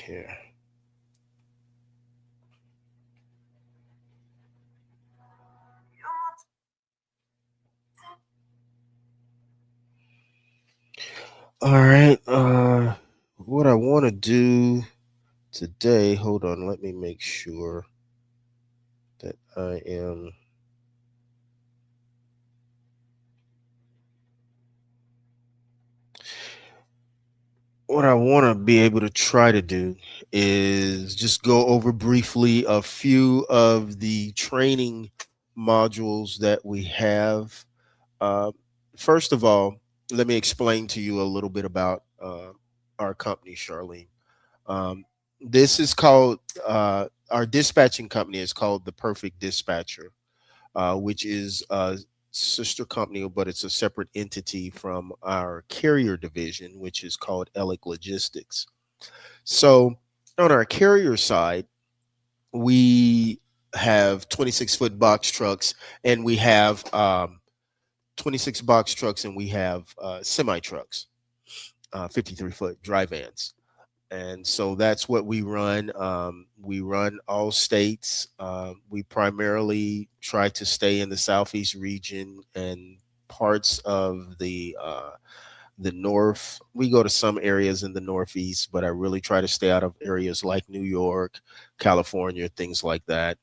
here. All right. What I want to do today, hold on, let me make sure that I am. What I want to be able to try to do is just go over briefly a few of the training modules that we have. Uh, First of all, let me explain to you a little bit about our company, Charlene. Um, this is called our dispatching company is called the Perfect Dispatcher, which is a sister company, but it's a separate entity from our carrier division, which is called Elic Logistics. So on our carrier side, we have 26-foot box trucks, and we have 26 box trucks, and we have semi trucks, 53-foot dry vans. And so that's what we run. We run all states. We primarily try to stay in the southeast region and parts of the north. We go to some areas in the northeast, but I really try to stay out of areas like New York, California, things like that.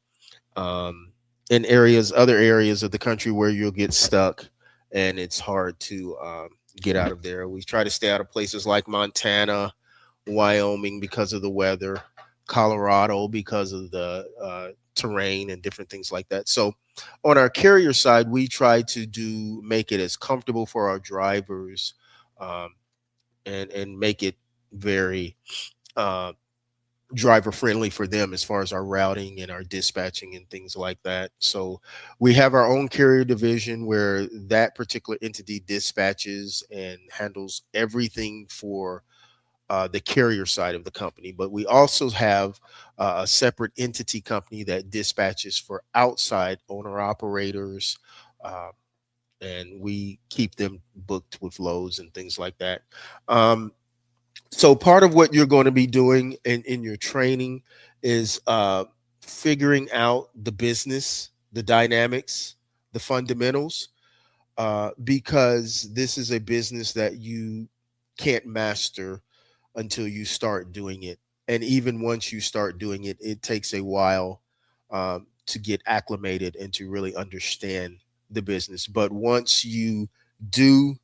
Um, in areas, other areas of the country where you'll get stuck and it's hard to get out of there. We try to stay out of places like Montana, Wyoming because of the weather, Colorado because of the terrain and different things like that. So, on our carrier side, we try to do make it as comfortable for our drivers, um, and make it very uh, driver friendly for them as far as our routing and our dispatching and things like that. So, we have our own carrier division where that particular entity dispatches and handles everything for the carrier side of the company, but we also have a separate entity company that dispatches for outside owner operators, uh, and we keep them booked with loads and things like that. Um, so part of what you're going to be doing in your training is figuring out the business, the dynamics, the fundamentals, because this is a business that you can't master until you start doing it. And even once you start doing it, it takes a while to get acclimated and to really understand the business. But once you do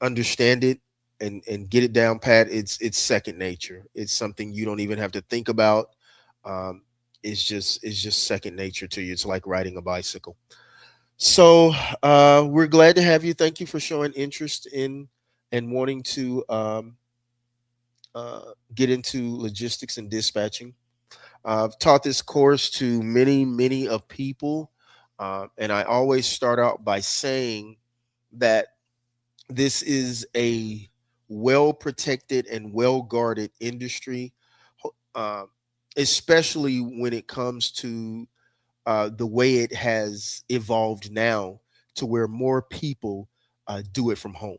understand it and get it down pat, it's second nature. It's something you don't even have to think about. Um, it's just second nature to you. It's like riding a bicycle. So we're glad to have you. Thank you for showing interest in and wanting to get into logistics and dispatching. I've taught this course to many of people, and I always start out by saying that this is a well protected and well guarded industry, uh, especially when it comes to the way it has evolved now to where more people do it from home.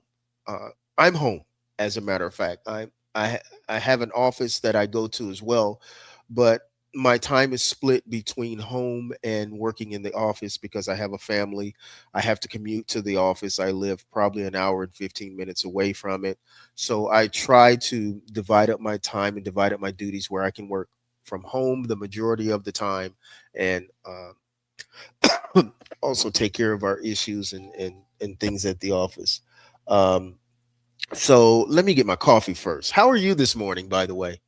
I'm home, as a matter of fact. I have an office that I go to as well, but my time is split between home and working in the office because I have a family. I have to commute to the office. I live probably an hour and 15 minutes away from it. So I try to divide up my time and divide up my duties where I can work from home the majority of the time, and also take care of our issues and things at the office. Um, so let me get my coffee first. How are you this morning, by the way?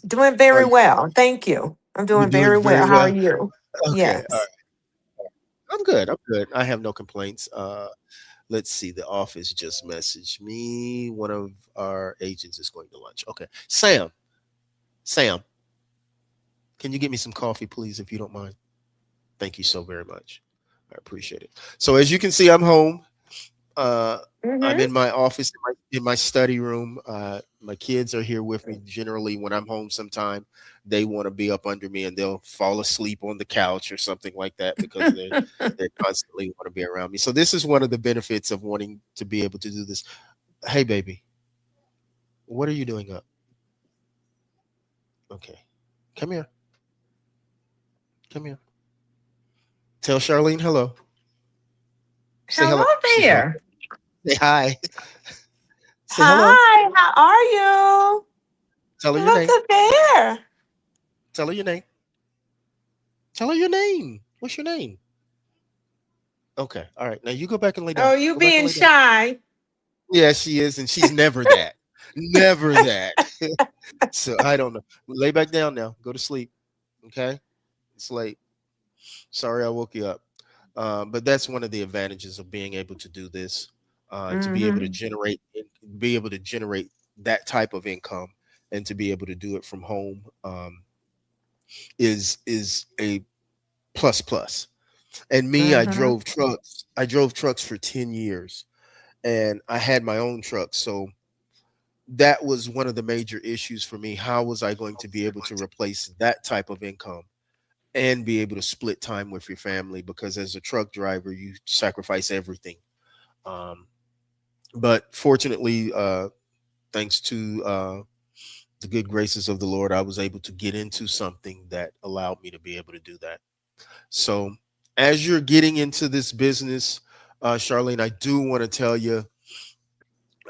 Doing Are very you, well. Thank you. I'm you're doing doing very very well. How are well? you? Okay, all right. Yes. I'm good. I'm good. I have no complaints. Let's see. The office just messaged me. One of our agents is going to lunch. Okay, Sam, can you get me some coffee, please, if you don't mind? Thank you so very much. I appreciate it. So as you can see, I'm home. Uh, I'm Mm-hmm. in my office, in my study room. My kids are here with me. Generally, when I'm home, sometime they want to be up under me and they'll fall asleep on the couch or something like that because they constantly want to be around me. So this is one of the benefits of wanting to be able to do this. Hey, baby, what are you doing up? Okay, come here. Come here. Tell Charlene hello. Say Hello hello. She's right there. there. Say hi. Say hello. Hi, how are you? Tell her your Look name. at there. Tell her your name. Tell her your name. What's your name? Okay. All right. Now you go back and lay down. Oh, you Go back and being lay down. shy. Yeah, she is, and she's never that. Never that. So I don't know. Lay back down now. Go to sleep. Okay. It's late. Sorry I woke you up. But that's one of the advantages of being able to do this, to be able to Mm-hmm. be able to generate that type of income, and to be able to do it from home, is a plus plus. And me, Mm-hmm. I drove trucks for 10 years, and I had my own truck. So that was one of the major issues for me. How was I going to be able to replace that type of income and be able to split time with your family? Because as a truck driver, you sacrifice everything. Um, but fortunately, thanks to the good graces of the Lord, I was able to get into something that allowed me to be able to do that. So, as you're getting into this business, Charlene, I do want to tell you,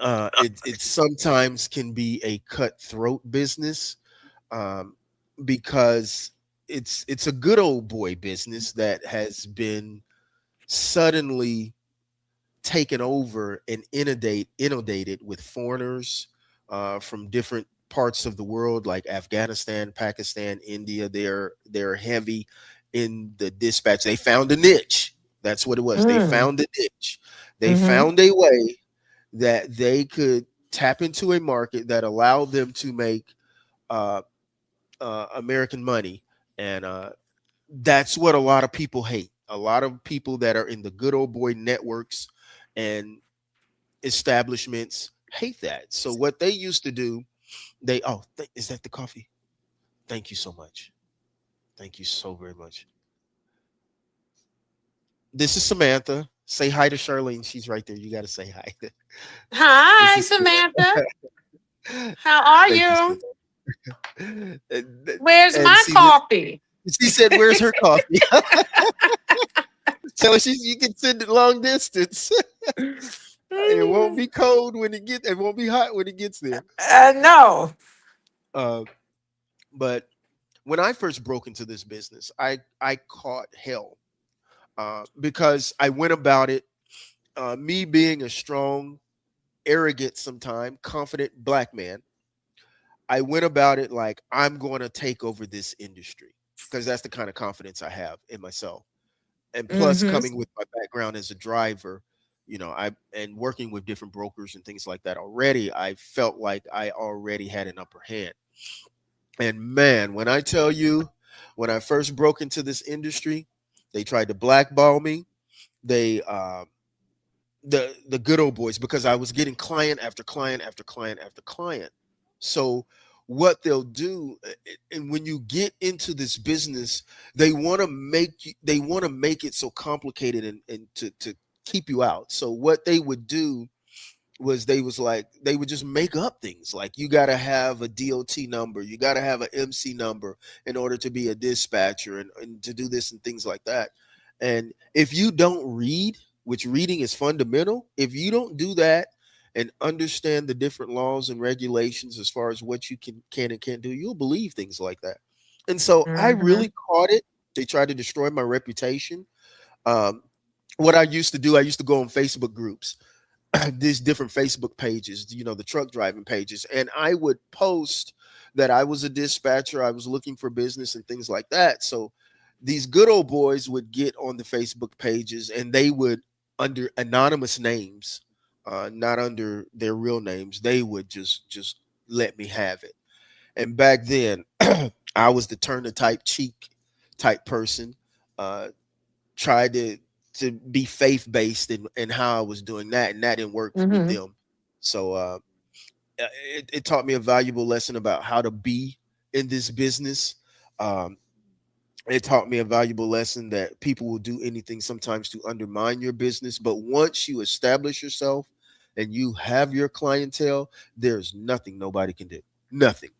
it sometimes can be a cutthroat business, um, because it's a good old boy business that has been suddenly taken over and inundated with foreigners, from different parts of the world, like Afghanistan, Pakistan, India. They're heavy in the dispatch. They found a niche. That's what it was. They Mm. found a niche. They Mm-hmm. found a way that they could tap into a market that allowed them to make uh, American money, and that's what a lot of people hate. A lot of people that are in the good old boy networks and establishments hate that. So what they used to do, is that the coffee? Thank you so much. Thank you so very much. This is Samantha. Say hi to Charlene. She's right there. You got to say hi. This Hi, is Samantha. Samantha. How are Thank you so you? much. Where's And my see this. coffee? She said, "Where's her coffee?" Tell her you can send it long distance. It won't Mhm. be cold when it get. It won't be hot when it gets there. No. Uh, but when I first broke into this business, I caught hell, because I went about it. Me being a strong, arrogant, sometime confident black man, I went about it like I'm going to take over this industry, because that's the kind of confidence I have in myself. And plus, Mm-hmm. coming with my background as a driver, I and working with different brokers and things like that already, I felt like I already had an upper hand. And man, when I tell you, when I first broke into this industry, they tried to blackball me. They the good old boys, because I was getting client after client after client after client. So what they'll do, and when you get into this business, they want to make it so complicated, and to keep you out. So what they would do was they would just make up things like you got to have a DOT number, you got to have an MC number in order to be a dispatcher, and to do this and things like that. And if you don't read, which reading is fundamental, if you don't do that and understand the different laws and regulations as far as what you can and can't do, you'll believe things like that. And so I Mm-hmm. really caught it. They tried to destroy my reputation. um, what I used to do, I used to go on Facebook groups, these different Facebook pages, the truck driving pages, and I would post that I was a dispatcher, I was looking for business and things like that. So these good old boys would get on the Facebook pages, and they would, under anonymous names, not under their real names, they would just let me have it. And back then, I was the turn the type cheek type person. Uh, tried to be faith based in how I was doing that, and that didn't work with Mm-hmm. them. So it taught me a valuable lesson about how to be in this business. Um, it taught me a valuable lesson that people will do anything sometimes to undermine your business, but once you establish yourself, and you have your clientele, there's nothing nobody can do. Nothing.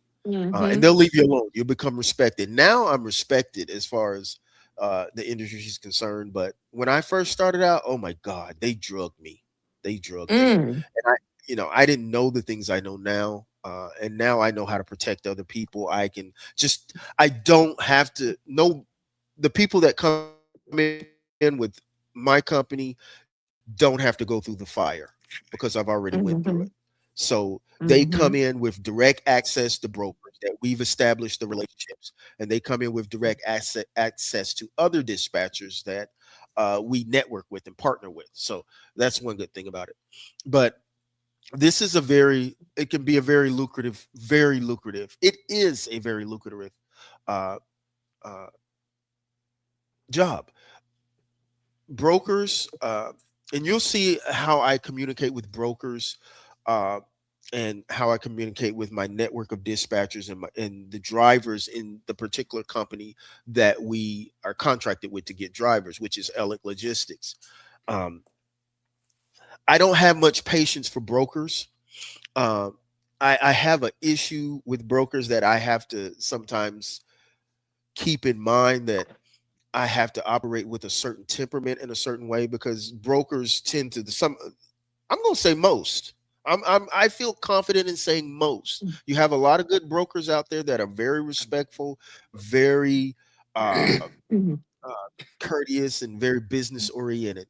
And Mm-hmm. they'll leave you alone. You'll become respected. Now I'm respected as far as the industry is concerned. But when I first started out, oh my God, they drugged me. They drugged me. Mm. And I didn't know the things I know now. And now I know how to protect other people. I don't have to know the people that come in with my company don't have to go through the fire because I've already went through it. So Mm-hmm. they come in with Mm-hmm. direct access to brokers that we've established the relationships, and they come in with direct access to other dispatchers that we network with and partner with. So that's one good thing about it. But this is it can be a very lucrative. It is a very lucrative uh, uh, job. Brokers, and you'll see how I communicate with brokers, uh, and how I communicate with my network of dispatchers and the drivers in the particular company that we are contracted with to get drivers, which is Ellick Logistics. Um, I don't have much patience for brokers. Um, I have an issue with brokers that I have to sometimes keep in mind that I have to operate with a certain temperament in a certain way because brokers tend to some. I'm going to say most. I feel confident in saying most. You have a lot of good brokers out there that are very respectful, very uh, Mm-hmm. courteous, and very business oriented.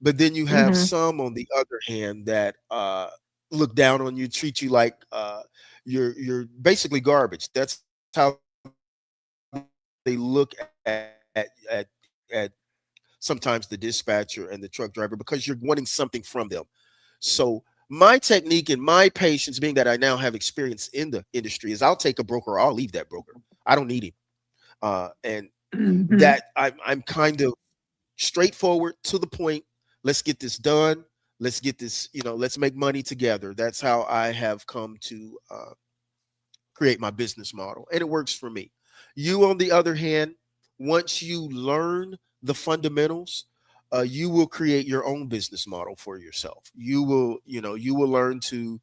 But then you have Mm-hmm. some on the other hand that look down on you, treat you like you're basically garbage. That's how they look at sometimes the dispatcher and the truck driver because you're wanting something from them. So my technique and my patience, being that I now have experience in the industry, is I'll take a broker or I'll leave that broker. I don't need him. And that I'm kind of straightforward to the point. Let's get this done. Let's get this, let's make money together. That's how I have come to create my business model, and it works for me. You, on the other hand, once you learn the fundamentals, you will create your own business model for yourself. You will learn to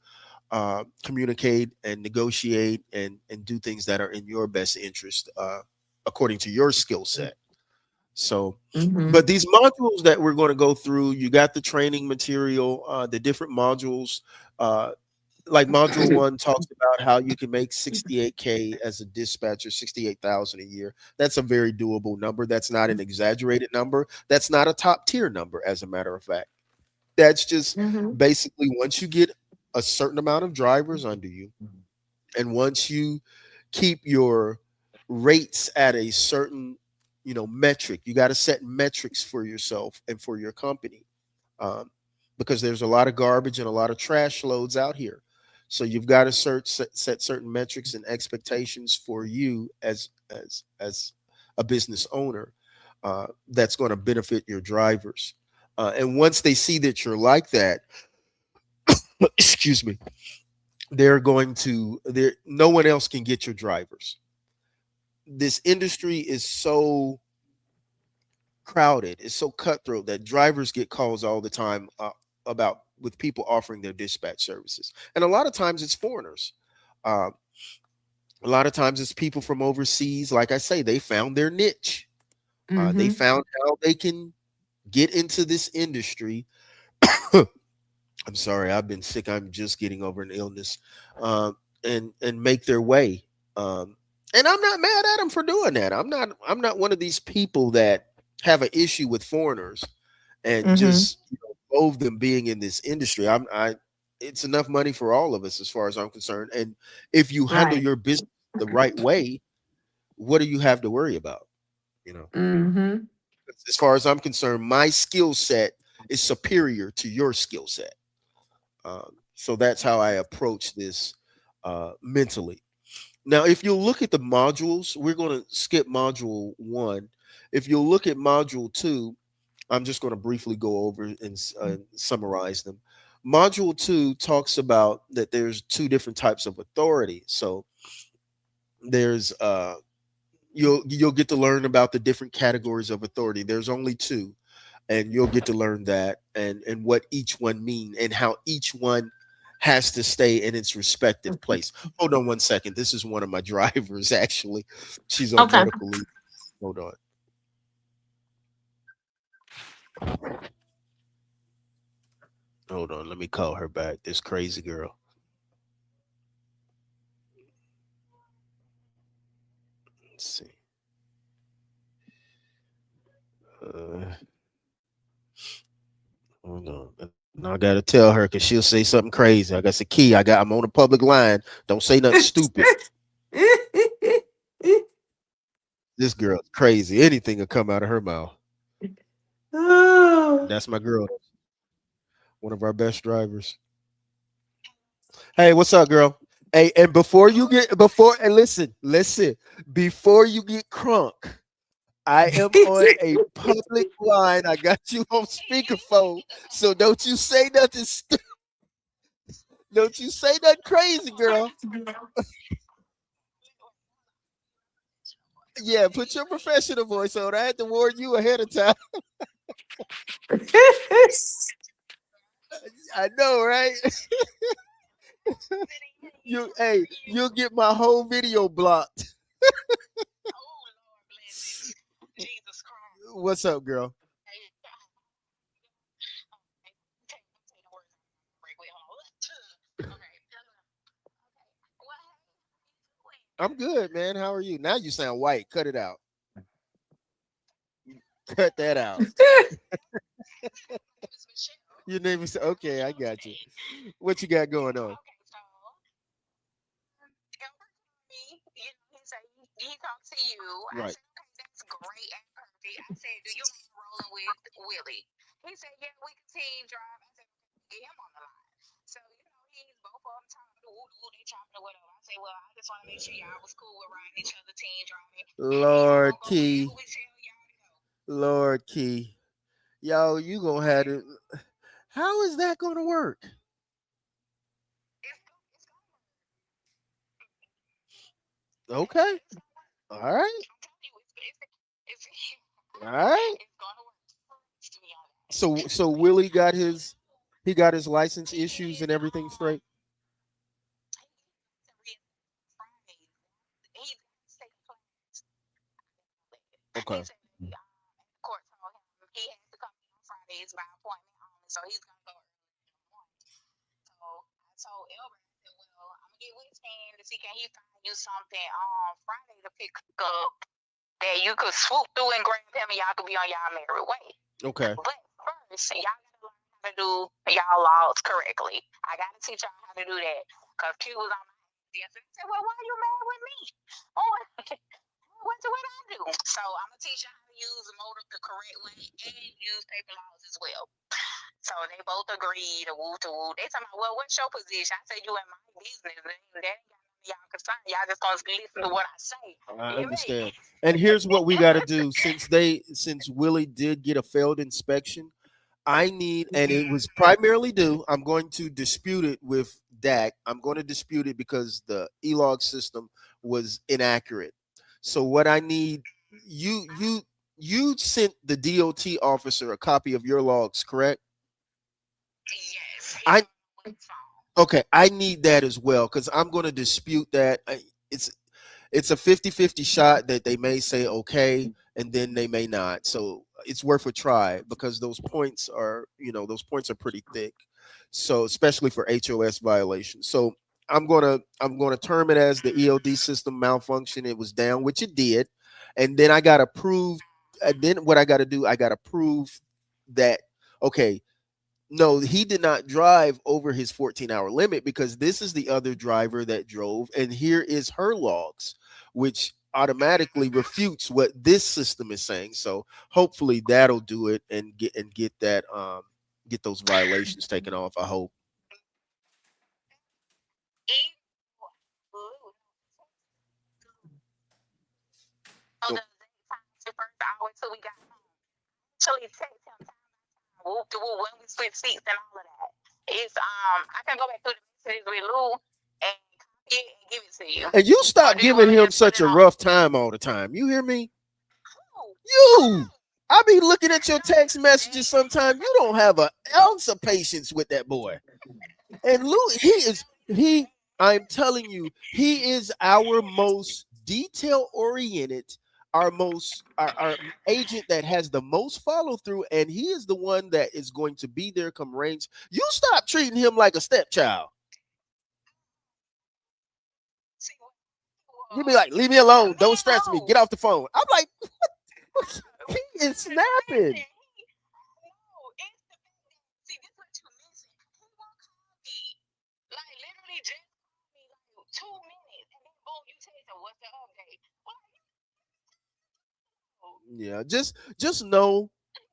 communicate and negotiate and do things that are in your best interest, according to your skill set. So, Mm-hmm. but these modules that we're going to go through, you got the training material, the different modules. Uh, like module one talks about how you can make 68K as a dispatcher, 68,000 a year. That's a very doable number. That's not an exaggerated number. That's not a top tier number, as a matter of fact. That's just Mm-hmm. basically once you get a certain amount of drivers under you, and once you keep your rates at a certain metric, you got to set metrics for yourself and for your company, um, because there's a lot of garbage and a lot of trash loads out here. So you've got to set certain metrics and expectations for you as a business owner, that's going to benefit your drivers. And once they see that you're like that, excuse me, there no one else can get your drivers. This industry is so crowded, it's so cutthroat that drivers get calls all the time, about with people offering their dispatch services, and a lot of times it's foreigners. Uh, a lot of times it's people from overseas. Like I say, they found their niche. They Mm-hmm. found how they can get into this industry. I'm sorry, I've been sick. I'm just getting over an illness, and make their way. Um, and I'm not mad at them for doing that. I'm not one of these people that have an issue with foreigners and Mm-hmm. just loathe them being in this industry. It's enough money for all of us as far as I'm concerned. And if you handle Right. your business the right way, what do you have to worry about? You know, Mm-hmm. as far as I'm concerned, my skill set is superior to your skill set. So that's how I approach this mentally. Now, if you look at the modules, we're going to skip module one. If you look at module two, I'm just going to briefly go over and summarize them. Module two talks about that there's two different types of authority. So there's you'll get to learn about the different categories of authority. There's only two. and you'll get to learn that and what each one mean and how each one has to stay in its respective place. Hold on one second. This is one of my drivers actually. She's on Okay. medical leave. Hold on. Hold on. Let me call her back. This crazy girl. Let's see. Uh, Hold on. Now I gotta tell her because she'll say something crazy. I got the key. I'm on a public line. Don't say nothing stupid. This girl's crazy. Anything will come out of her mouth. Oh. That's my girl. One of our best drivers. Hey, what's up, girl? Hey, and and listen, before you get crunk, I am on a public line. I got you on speakerphone. So don't you say nothing crazy, girl. Yeah, put your professional voice on. I had to warn you ahead of time. I know, right? You'll get my whole video blocked. What's up, girl? I'm good, man. How are you? Now you sound white. Cut it out. Cut that out. Your name is okay. I got you. What you got going on? Right. Lord Key. Lord Key. Yo, you gonna have to. How is that gonna work? Okay. All right. All right. So Willie got his license issues and everything straight. Okay. Okay. I understand. And here's what we got to do since Willie did get a failed inspection. I need, and it was primarily due. I'm going to dispute it with DAC. I'm going to dispute it because the e-log system was inaccurate. So what I need, you sent the DOT officer a copy of your logs, correct? I okay. I need that as well because I'm going to dispute that. It's it's a 50-50 shot that they may say okay and then they may not, so it's worth a try because those points are pretty thick, so especially for HOS violations. So I'm gonna term it as the EOD system malfunction. It was down, which it did, and then I got to prove, and then what I got to do, I got to prove that okay, no, he did not drive over his 14-hour limit because this is the other driver that drove, and here is her logs, which automatically refutes what this system is saying. So hopefully that'll do it and get those violations taken off. I hope. Oh, and you stop giving him such a rough time all the time. You hear me? You. I be looking at your text messages sometimes. You don't have an ounce of patience with that boy. And Lou, he. I'm telling you, he is our most detail oriented, our agent that has the most follow through, and he is the one that is going to be there come range. You stop treating him like a stepchild. You be like, leave me alone. Don't stress me. Get off the phone. I'm like, he is snapping. Yeah, just know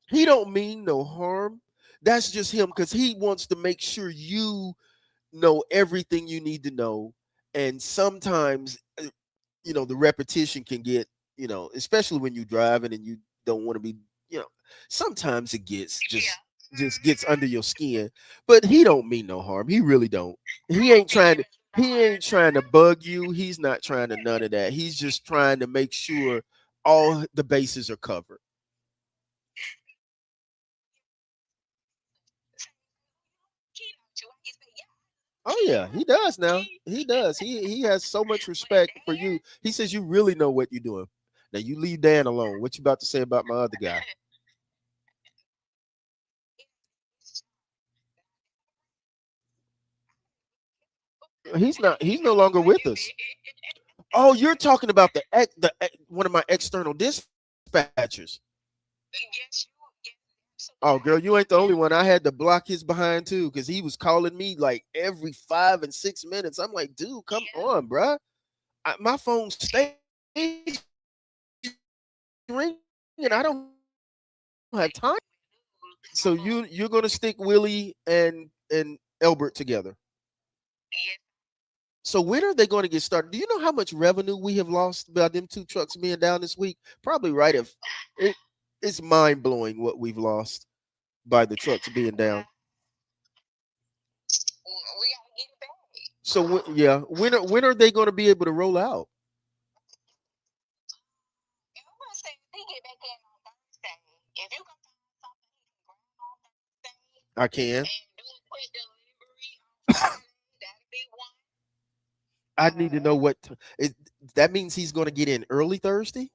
he don't mean no harm. That's just him because he wants to make sure you know everything you need to know. And sometimes, the repetition can get, especially when you're driving and you don't want to be, you know, sometimes it gets just gets under your skin. But he don't mean no harm. He really don't. He ain't trying to. He ain't trying to bug you. He's not trying to none of that. He's just trying to make sure all the bases are covered. Oh yeah, he does now. He does. He has so much respect for you. He says you really know what you're doing. Now you leave Dan alone. What you about to say about my other guy? He's not. He's no longer with us. Oh, you're talking about one of my external dispatchers. Oh, girl, you ain't the only one. I had to block his behind too because he was calling me like every 5 and 6 minutes. I'm like, dude, come on, bruh. My phone stays ringing. I don't have time for that. So you're gonna stick Willie and Elbert together. So when are they going to get started? Do you know how much revenue we have lost by them two trucks being down this week? Probably right. If it, it's mind blowing what we've lost by the trucks being down. So yeah, when are they going to be able to roll out? I can. I need to know that means he's going to get in early Thursday.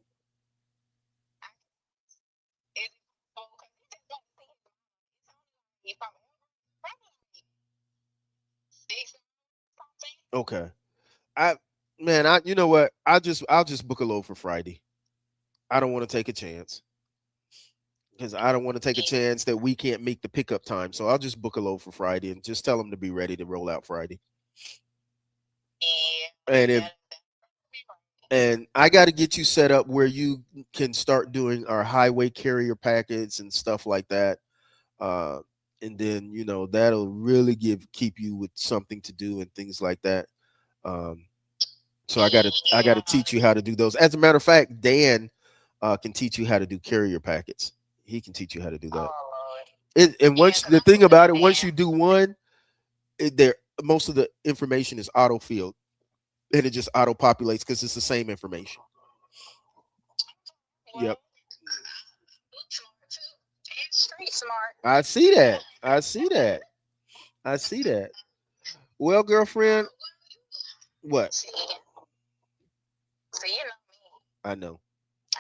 Okay. I man, you know what? I'll just book a load for Friday. I don't want to take a chance because I don't want to take a chance that we can't make the pickup time. So I'll just book a load for Friday and just tell them to be ready to roll out Friday. And if and I got to get you set up where you can start doing our highway carrier packets and stuff like that. Uh, and then that'll really keep you with something to do and things like that. Um, so I gotta teach you how to do those. As a matter of fact, Dan can teach you how to do carrier packets. He can teach you how to do that. And once the thing about it, once you do one, there most of the information is auto filled and it just auto populates because it's the same information. Yep. I see that. I see that. I see that. Well, girlfriend, what? I know.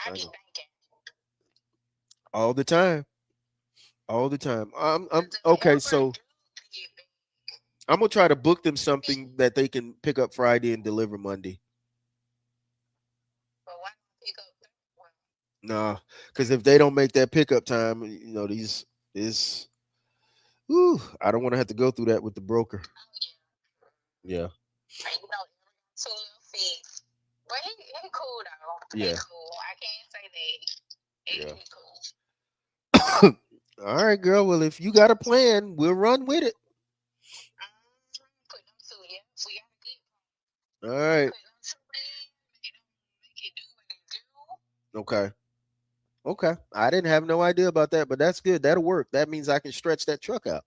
I know. All the time. All the time. I'm okay. So I'm gonna try to book them something that they can pick up Friday and deliver Monday. Nah, because if they don't make that pickup time, these I don't want to have to go through that with the broker. Yeah. Yeah. Yeah. All right, girl. Well, if you got a plan, we'll run with it. All right. Okay. Okay. I didn't have no idea about that, but that's good. That'll work. That means I can stretch that truck out.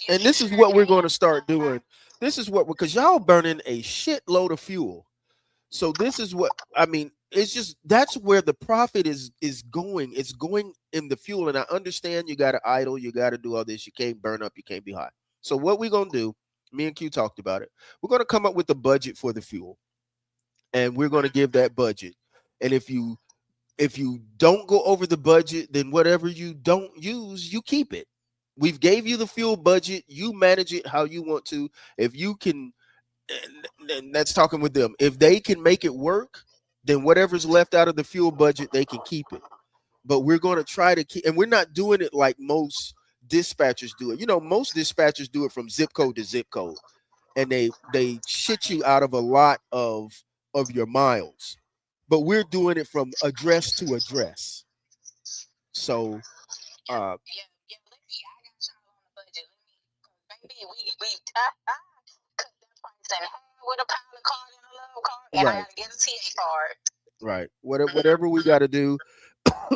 And this is what we're going to start doing. This is what because y'all burning a shitload of fuel. So this is what I mean. it's just that's where the profit is going. It's going in the fuel. And I understand you got to idle, you got to do all this. You can't burn up, you can't be hot. So what we're gonna do? Me and Q talked about it. We're gonna come up with a budget for the fuel, and we're gonna give that budget. And if you don't go over the budget, then whatever you don't use, you keep it. We've gave you the fuel budget. You manage it how you want to. If you can, and that's talking with them. If they can make it work, then whatever's left out of the fuel budget, they can keep it. But we're going to try to keep, and we're not doing it like most dispatchers do it. Most dispatchers do it from zip code to zip code, and they shit you out of a lot of your miles. But we're doing it from address to address. So, uh, right, right. Whatever we got to do,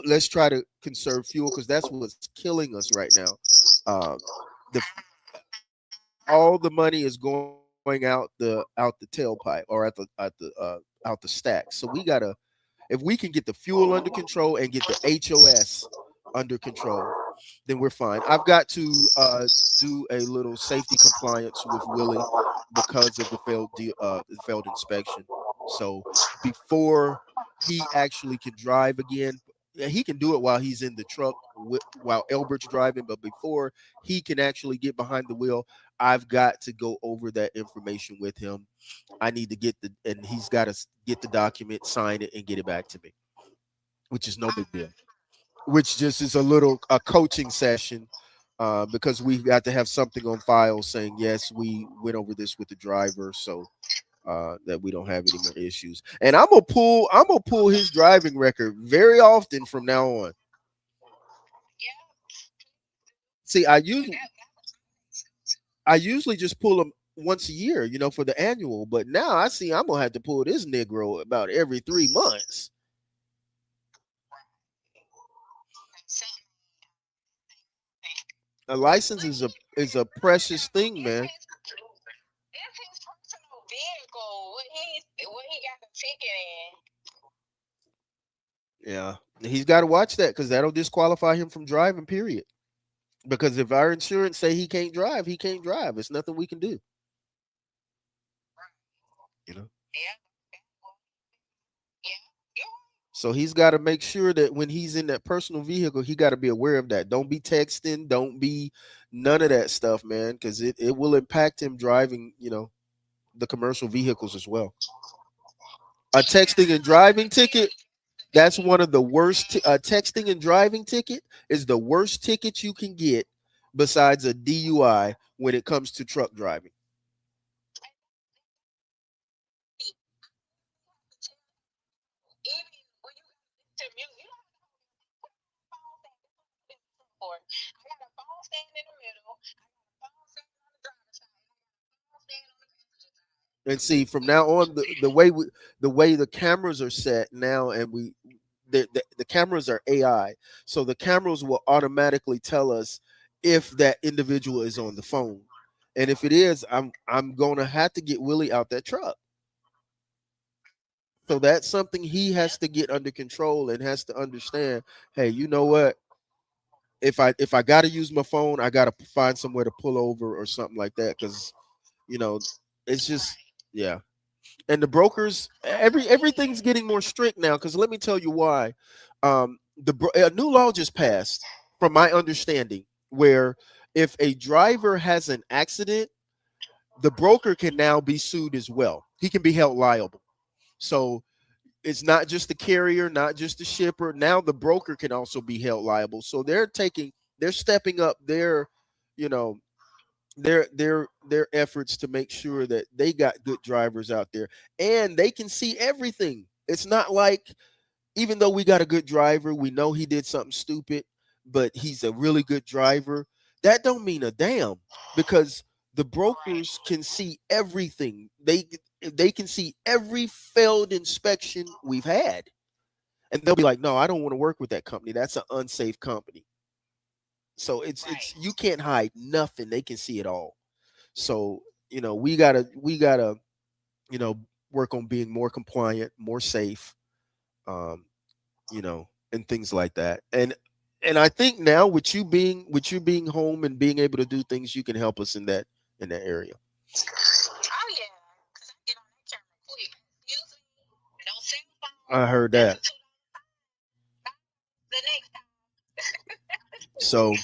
let's try to conserve fuel because that's what's killing us right now. The all the money is going out the tailpipe or out the stack. So we gotta, if we can get the fuel under control and get the HOS under control, then we're fine. I've got to do a little safety compliance with Willie because of the failed inspection. So before he actually can drive again, yeah, he can do it while he's in the truck while Elbert's driving, but before he can actually get behind the wheel, I've got to go over that information with him. I need to and he's got to get the document, sign it, and get it back to me, which is no big deal. Which just is a coaching session, because we've got to have something on file saying yes, we went over this with the driver, so that we don't have any more issues. And I'm gonna pull his driving record very often from now on. See, I usually just pull them once a year, for the annual. But now I see I'm gonna have to pull this Negro about every 3 months. A license is a precious thing, man. Yeah, he's got to watch that because that'll disqualify him from driving. Period. Because if our insurance say he can't drive, he can't drive. It's nothing we can do. You know. So he's got to make sure that when he's in that personal vehicle, he got to be aware of that. Don't be texting. Don't be none of that stuff, man, because it will impact him driving. The commercial vehicles as well. A texting and driving ticket. That's one of the worst. Texting and driving ticket is the worst ticket you can get, besides a DUI when it comes to truck driving. And see, from now on, the way the cameras are set now, and the cameras are AI, so the cameras will automatically tell us if that individual is on the phone, and if it is, I'm gonna have to get Willie out that truck. So that's something he has to get under control and has to understand. Hey, you know what? If I got to use my phone, I got to find somewhere to pull over or something like that, because you know it's just, yeah. And the brokers, everything's getting more strict now, because let me tell you why. A new law just passed, from my understanding, where if a driver has an accident, the broker can now be sued as well. He can be held liable. So it's not just the carrier, not just the shipper. Now the broker can also be held liable. So they're stepping up you know, their efforts to make sure that they got good drivers out there, and they can see everything. It's not like, even though we got a good driver, we know he did something stupid, but he's a really good driver. That don't mean a damn, because the brokers can see everything. They can see every failed inspection we've had, and they'll be like, "No, I don't want to work with that company. That's an unsafe company." So it's you can't hide nothing. They can see it all. So we gotta you know work on being more compliant, more safe, um, and things like that. And I think now with you being home and being able to do things, you can help us in that area. Oh yeah, because I get on that camera quick. Excuse me, no cell phone. I heard That's that. a the next time. So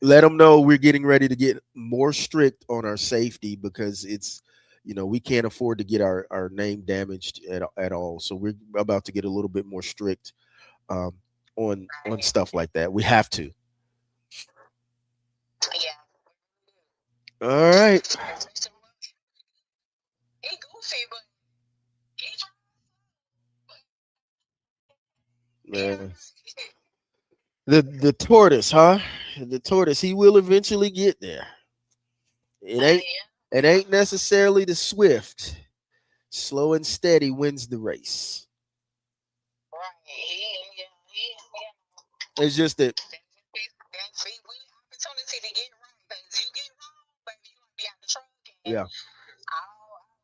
let them know we're getting ready to get more strict on our safety because it's we can't afford to get our name damaged at all. So we're about to get a little bit more strict um, on Right. stuff like that. We have to. Yeah. All right, Especially he goofy, but he he man. alright. The tortoise, huh? The tortoise. He will eventually get there. It ain't Yeah. it ain't necessarily the swift. Slow and steady wins the race. Right. Yeah. It's just that, That's his really opportunity to get right. Because you get wrong, baby, you gonna be out the truck and yeah, all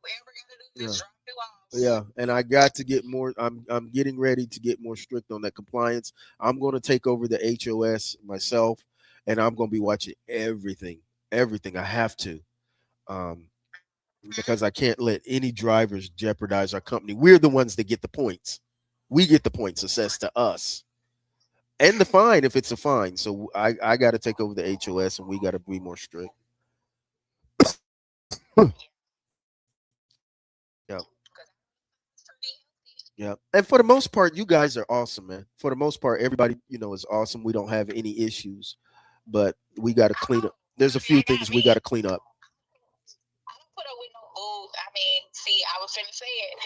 ever gotta do yeah. is drop you off. Yeah, and I got to get more. I'm getting ready to get more strict on that compliance. I'm going to take over the HOS myself, and I'm going to be watching everything. I have to, um, because I can't let any drivers jeopardize our company. We're the ones that get the points. We get the points assessed to us, and the fine if it's a fine. So I got to take over the HOS, and we got to be more strict. Yeah. Yeah. And for the most part, you guys are awesome, man. For the most part, everybody, is awesome. We don't have any issues, but we got to I clean know. up. There's a few That got things we me. got to clean up. I don't put up with no bull. I mean, see, I was finna say it.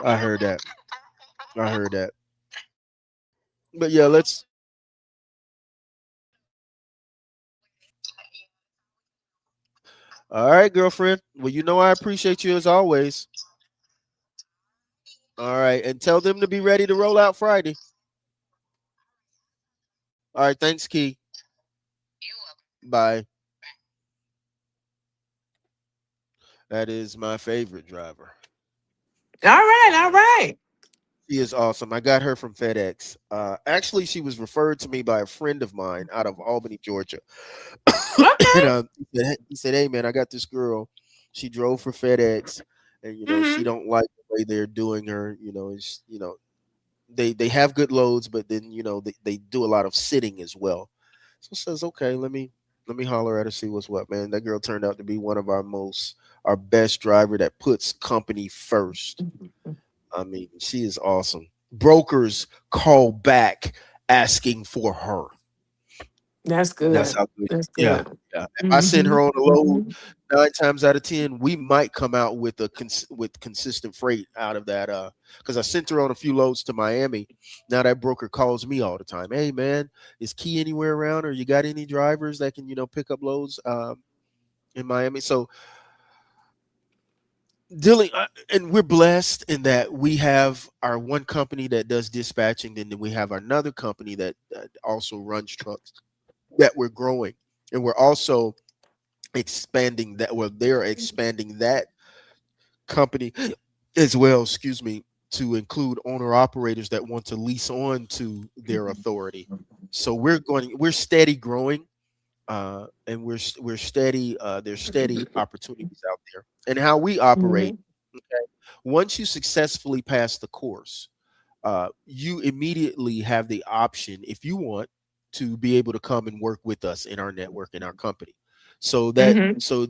I heard that. I heard that. But I yeah, don't let's. put All right, girlfriend. Well, I appreciate you as always. All right. And tell them to be ready to roll out Friday. All right. Thanks, Key. you up. Bye. That is my favorite driver. All right, all Uh, right. She is awesome. I got her from FedEx. Actually, she was referred to me by a friend of mine out of Albany, Georgia. And Okay. he said, "Hey, man, I got this girl. She drove for FedEx, and she Mm-hmm. don't like the way they're doing her. It's, they have good loads, but then they do a lot of sitting as well." So says, "Okay, let me holler at her, see what's what, man." That girl turned out to be one of our best driver that puts company first. I mean, she is awesome. Brokers call back asking for her. That's That's good. how good. That's Yeah, good. yeah. If I send Mm-hmm. her on a load, Mm-hmm. 9 times out of 10, we might come out with with consistent freight out of that. Because I sent her on a few loads to Miami. Now that broker calls me all the time. Hey, man, is Key anywhere around, or you got any drivers that can pick up loads in Miami? So dealing and we're blessed in that we have our one company that does dispatching, and then we have another company that also runs trucks that we're growing, and we're also expanding that. Well, they're expanding that company as well, excuse me, to include owner operators that want to lease on to their authority. So we're steady growing, and we're steady. There's steady opportunities out there, and how we operate. Mm-hmm. Okay, once you successfully pass the course, you immediately have the option, if you want, to be able to come and work with us in our network in our company. So that Mm-hmm. so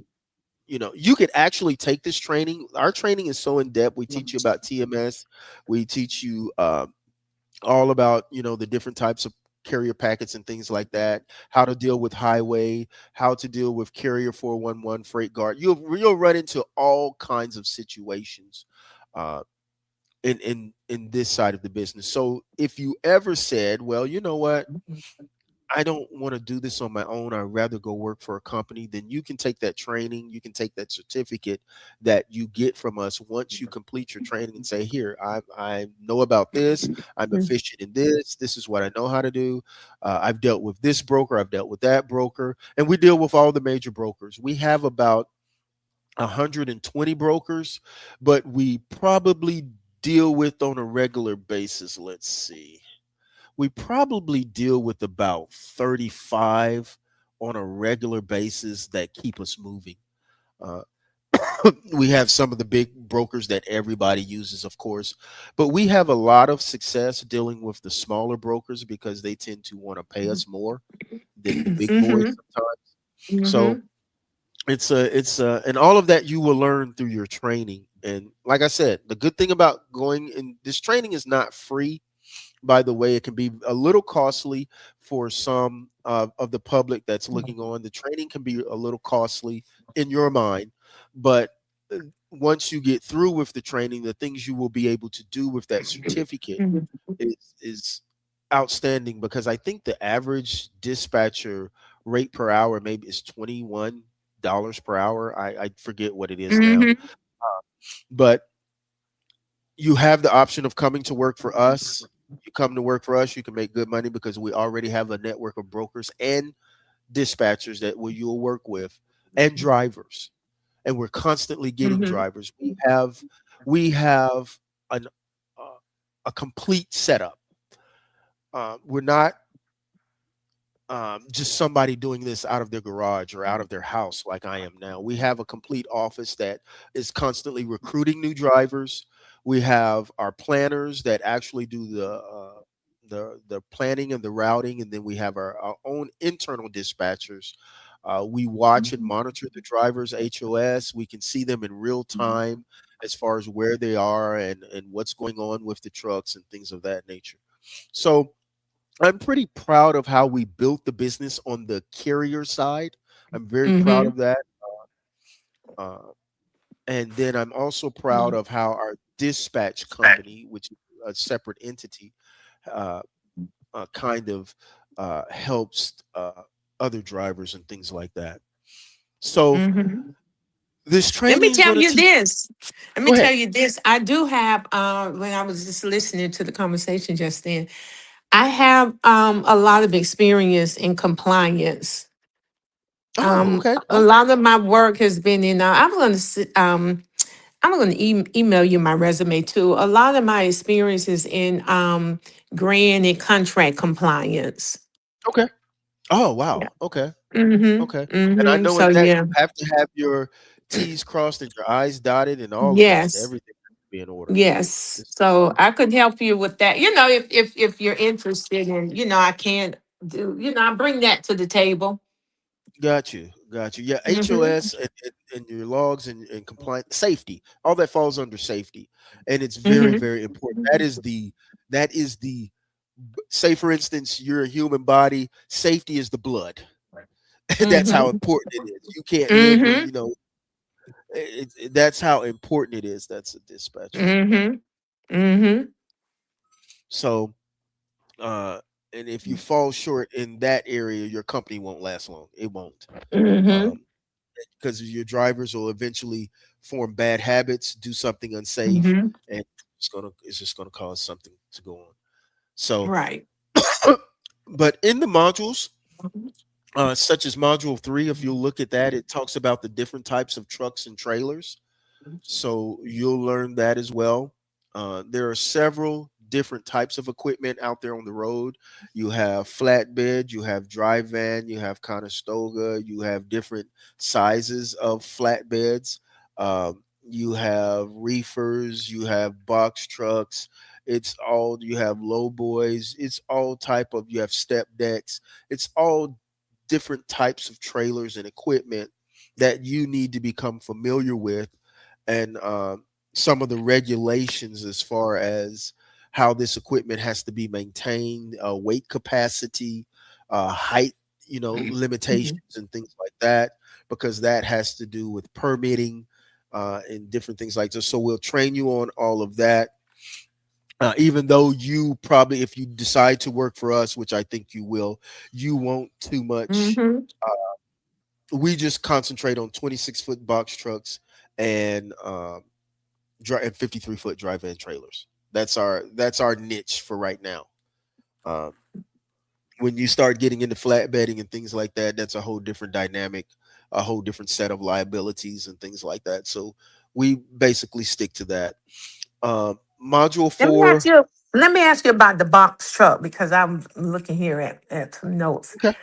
you could actually take this training. Our training is so in depth. We teach you about TMS. We teach you all about the different types of carrier packets and things like that, how to deal with highway, how to deal with carrier 411 freight guard. You'll run into all kinds of situations uh, in this side of the business. So if you ever said, well, you know what, I don't want to do this on my own, I'd rather go work for a company, then you can take that training, you can take that certificate that you get from us once you complete your training and say, here, I know about this, I'm efficient in this is what I know how to do. I've dealt with this broker, I've dealt with that broker, and we deal with all the major brokers. We have about 120 brokers, but we probably deal with on a regular basis, let's see. We probably deal with about 35 on a regular basis that keep us moving. Uh, we have some of the big brokers that everybody uses, of course, but we have a lot of success dealing with the smaller brokers because they tend to want to pay us more than the big boys Mhm. sometimes. So Mhm. and all of that you will learn through your training. And like I said, the good thing about going in this training is not free. By the way, it can be a little costly for some of the public that's looking on. The training can be a little costly in your mind, but uh, once you get through with the training, the things you will be able to do with that certificate Mhm. is outstanding, because I think the average dispatcher rate per hour maybe is $21 per hour. I forget what it is now, Mhm. but you have the option of coming to work for us. You come to work for us, you can make good money because we already have a network of brokers and dispatchers that you'll work with, and drivers. And we're constantly getting Mhm. drivers. We have an a complete setup. We're not just somebody doing this out of their garage or out of their house like I am now. We have a complete office that is constantly recruiting new drivers. We have our planners that actually do the planning and the routing, and then we have our own internal dispatchers. We watch and monitor the drivers' HOS. We can see them in real time as far as where they are and what's going on with the trucks and things of that nature. So I'm pretty proud of how we built the business on the carrier side. I'm very proud Mhm. of that. Uh, and then I'm also proud of how our dispatch company, which is a separate entity, uh, kind of helps other drivers and things like that. So Mhm. this Let me training is tell going to you teach. this. Let me Go ahead. tell you this. I do have when I was just listening to the conversation just then, I have a lot of experience in compliance. Oh, okay. A lot of my work has been in I'm going to email you my resume too. A lot of my experiences in grant and contract compliance. Okay. Oh, wow. Yeah. Okay. Mhm. Okay. And I Mhm. know So with that yeah. you have to have your T's crossed and your I's dotted and all of that. Yes. Everything has to be in order. Yes. This So I could help you with that. If you're interested in, I can't I bring that to the table. got you. Got you. Yeah, Mhm. HOS and your logs and compliance safety. All that falls under safety. And it's very, Mhm. very important. That is the say for instance, you're a human body, safety is the blood. That's how Mhm. important it is. You can't live with, Mhm. that's how important it is. That's a dispatcher. Mhm. Mhm. So uh and if you fall short in that area, your company won't last long. It won't. Mhm. Um because your drivers will eventually form bad habits, do something unsafe, Mhm. and it's just gonna cause something to go on. So, Right. but in the modules, such as module 3, if you look at that, it talks about the different types of trucks and trailers. So you'll learn that as well. There are several different types of equipment out there on the road. You have flatbed, you have dry van, you have Conestoga, you have different sizes of flatbeds. You have reefers, you have box trucks. It's all you have low boys. It's all type of you have step decks. It's all different types of trailers and equipment that you need to become familiar with, and some of the regulations as far as how this equipment has to be maintained, weight capacity, height, Mhm. limitations and things like that, because that has to do with permitting and different things like this. So we'll train you on all of that. Even though you probably, if you decide to work for us, which I think you will, you won't too much. Mhm. We just concentrate on 26-foot box trucks and 53-foot dry van trailers. That's our niche for right now. Um, when you start getting into flatbedding and things like that, that's a whole different dynamic, a whole different set of liabilities and things like that. So we basically stick to that. Module Let me ask 4. you. Let me ask you about the box truck because I'm looking here at some notes. Okay.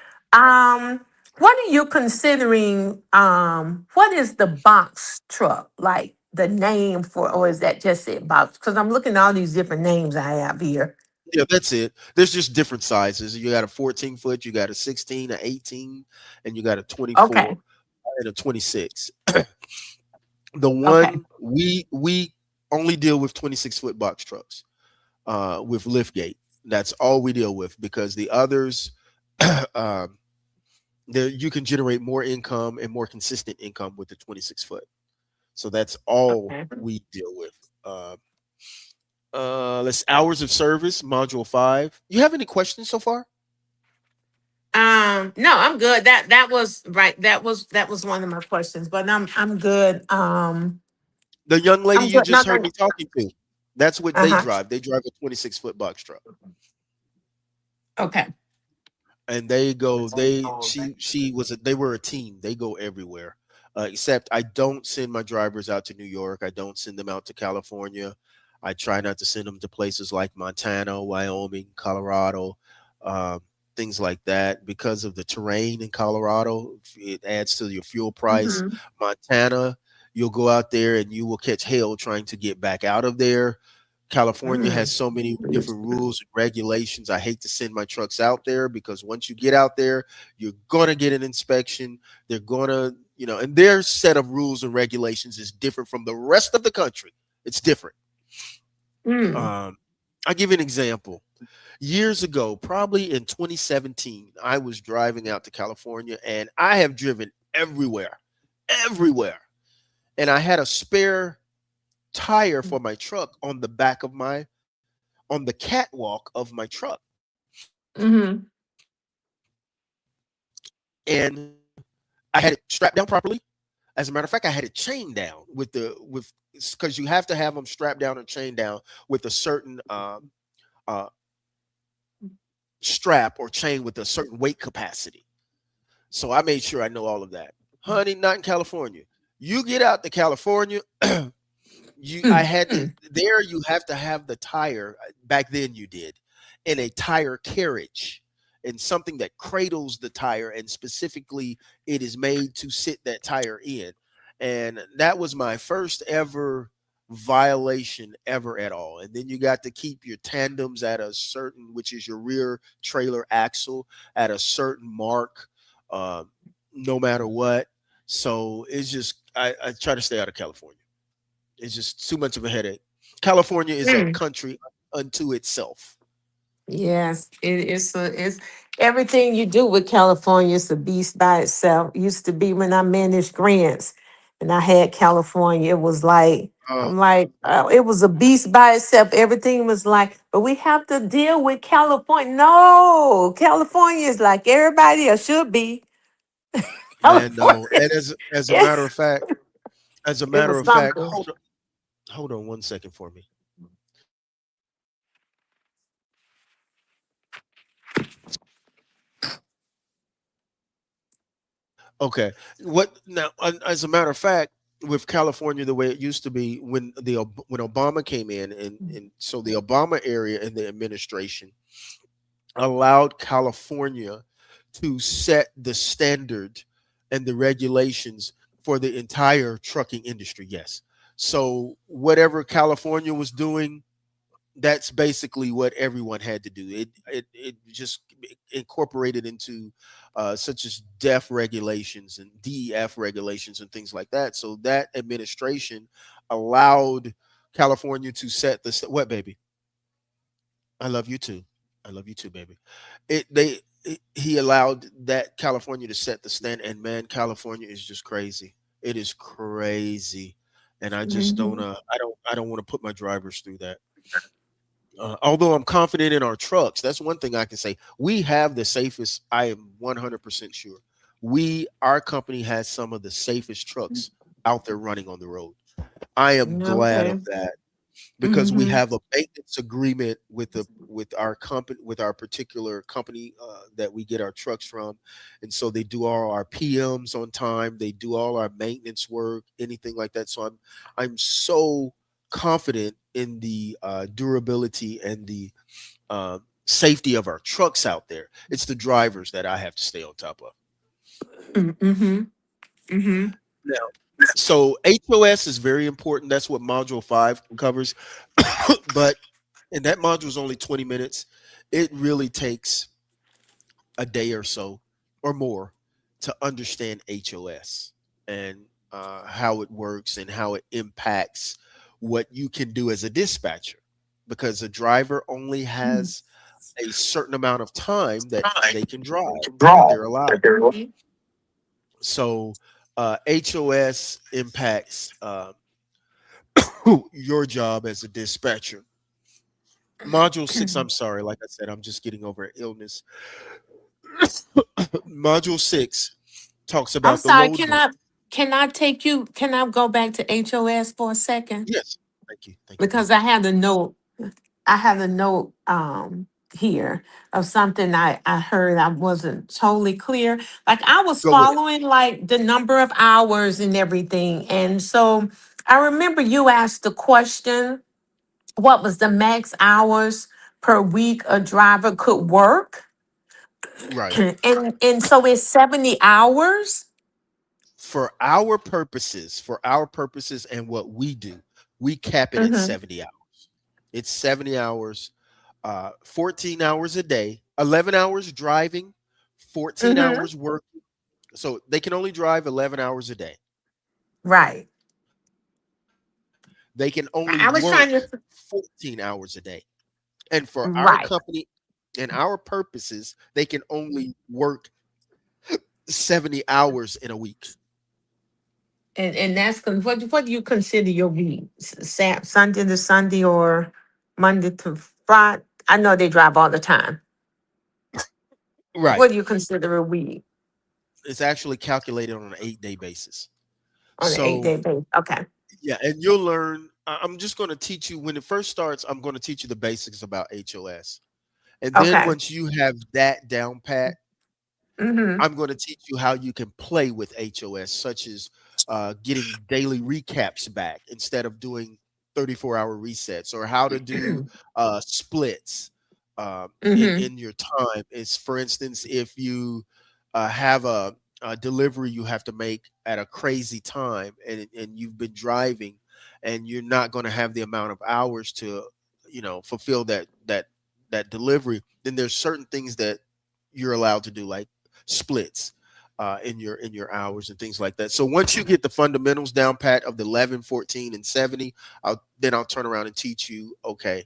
What are you considering? What is the box truck like? The name for, or is that just it box? Because I'm looking at all these different names I have here. Yeah, that's it. There's just different sizes. You got a 14 foot, you got a 16, a 18, and you got a 24 Okay. and a 26. The Okay. one we only deal with 26-foot box trucks with liftgate. That's all we deal with because the others, um, there you can generate more income and more consistent income with the 26 foot. So that's all Okay. we deal with. Uh, let's hours of service, module 5. You have any questions so far? No, I'm good. That was right. That was one of my questions, but I'm good. The young lady I'm you good. No, just no, heard no. me talking to, that's what Uh they huh. drive. They drive a 26-foot box truck. Okay. And they go she was they were a team. They go everywhere, except I don't send my drivers out to New York. I don't send them out to California. I try not to send them to places like Montana, Wyoming, Colorado, um, things like that, because of the terrain in Colorado. It adds to your fuel price. Mm-hmm. Montana, you'll go out there and you will catch hell trying to get back out of there. California has so many different rules and regulations. I hate to send my trucks out there because once you get out there, you're going to get an inspection. They're going to, and their set of rules and regulations is different from the rest of the country. It's different. Mm-hmm. Um, I'll give you an example. Years ago, probably in 2017, I was driving out to California and I have driven everywhere, everywhere. And I had a spare tire for my truck on the back of on the catwalk of my truck. Mm-hmm. And I had it strapped down properly. As a matter of fact, I had it chained down with because you have to have them strapped down and chained down with a certain uh, strap or chain with a certain weight capacity. So I made sure I know all of that. Honey, not in California. You get out to California, you I had to Mm-hmm. there you have to have the tire back then you did in a tire carriage and something that cradles the tire and specifically it is made to sit that tire in. And that was my first ever violation ever at all. And then you got to keep your tandems at a certain, which is your rear trailer axle, at a certain mark, um, no matter what. So it's just I try to stay out of California. It's just too much of a headache. California is a Mm. country unto itself. Yes, it's everything you do with California is a beast by itself. Used to be when I managed grants and I had California, it was like Uh, I'm like it was a beast by itself. Everything was like, but we have to deal with California. No, California is like everybody else should be. man, no. California, And as a yeah, matter of fact, it was something. hold on 1 second for me. Okay. What now? As a matter of fact, with California, the way it used to be when Obama came in, and so the Obama area and the administration allowed California to set the standard and the regulations for the entire trucking industry. Yes. So whatever California was doing, that's basically what everyone had to do. It just incorporated into such as DEF regulations and DEF regulations and things like that. So that administration allowed California to set what, baby? I love you too. I love you too, baby. He allowed that California to set the stand, and man, California is just crazy. It is crazy, and I just don't. Mhm. I don't want to put my drivers through that. Although I'm confident in our trucks, that's one thing I can say. We have the safest. I am 100% sure. Our company has some of the safest trucks out there running on the road. I am glad Okay. of that because we Hmm. have a maintenance agreement with our company, with our particular company that we get our trucks from, and so they do all our PMs on time. They do all our maintenance work, anything like that. So I'm so confident in the durability and the safety of our trucks out there. It's the drivers that I have to stay on top of. Mm-hmm. Mm-hmm. Now, so HOS is very important. That's what Module 5 covers. But and that module is only 20 minutes. It really takes a day or so or more to understand HOS and how it works and how it impacts what you can do as a dispatcher. Because a driver only has a certain amount of time that they can drive, that they're allowed. So HOS impacts your job as a dispatcher. Module 6, I'm sorry, like I said, I'm just getting over an illness. Module 6 talks I'm about the sorry. load Can board. I take you? Can I go back to HOS for a second? Yes. Thank you. Thank you very Because I much. had a note. I have a note here of something I heard I wasn't totally clear. Like I was Go ahead. following like the number of hours and everything. And so I remember you asked the question, what was the max hours per week a driver could work? Right. And so it's 70 hours. For our purposes and what we do, we cap it at Mm-hmm. 70 hours. It's 70 hours, 14 hours a day, 11 hours driving, 14 Mm-hmm. hours work. So they can only drive 11 hours a day. Right. They can only I was trying work to 14 hours a day. And for our right. company and our purposes, they can only work 70 hours in a week. And that's what do you consider your week? Sunday to Sunday or Monday to Friday? I know they drive all the time. Right. What do you consider a week It's actually calculated on an 8-day basis. on an eight So, day basis? Okay. yeah, and you'll learn. I'm just going to teach you when it first starts. I'm going to teach you the basics about HOS. And then Okay. once you have that down pat, Mm-hmm. I'm going to teach you how you can play with HOS, such as getting daily recaps back instead of doing 34-hour resets, or how to do splits Mm-hmm. in your time. Is for instance, if you have a delivery you have to make at a crazy time, and you've been driving, and you're not going to have the amount of hours to, fulfill that delivery, then there's certain things that you're allowed to do, like splits in your hours and things like that. So once you get the fundamentals down pat of the 11, 14, and 70, I'll turn around and teach you, okay,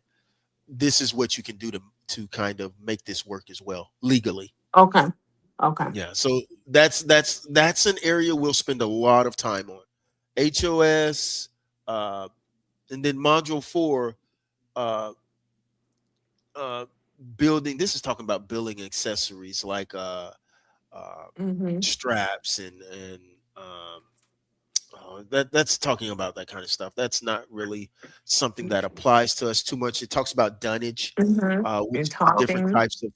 this is what you can do to kind of make this work as well legally. Okay. Okay. Yeah. So that's an area we'll spend a lot of time on. HOS, uh, and then module 4, uh, uh, building. This is talking about building accessories like uh, Mm-hmm. straps and um, that's talking about that kind of stuff. That's not really something that applies to us too much. It talks about dunnage, Mm-hmm. And which is the different talking. types of,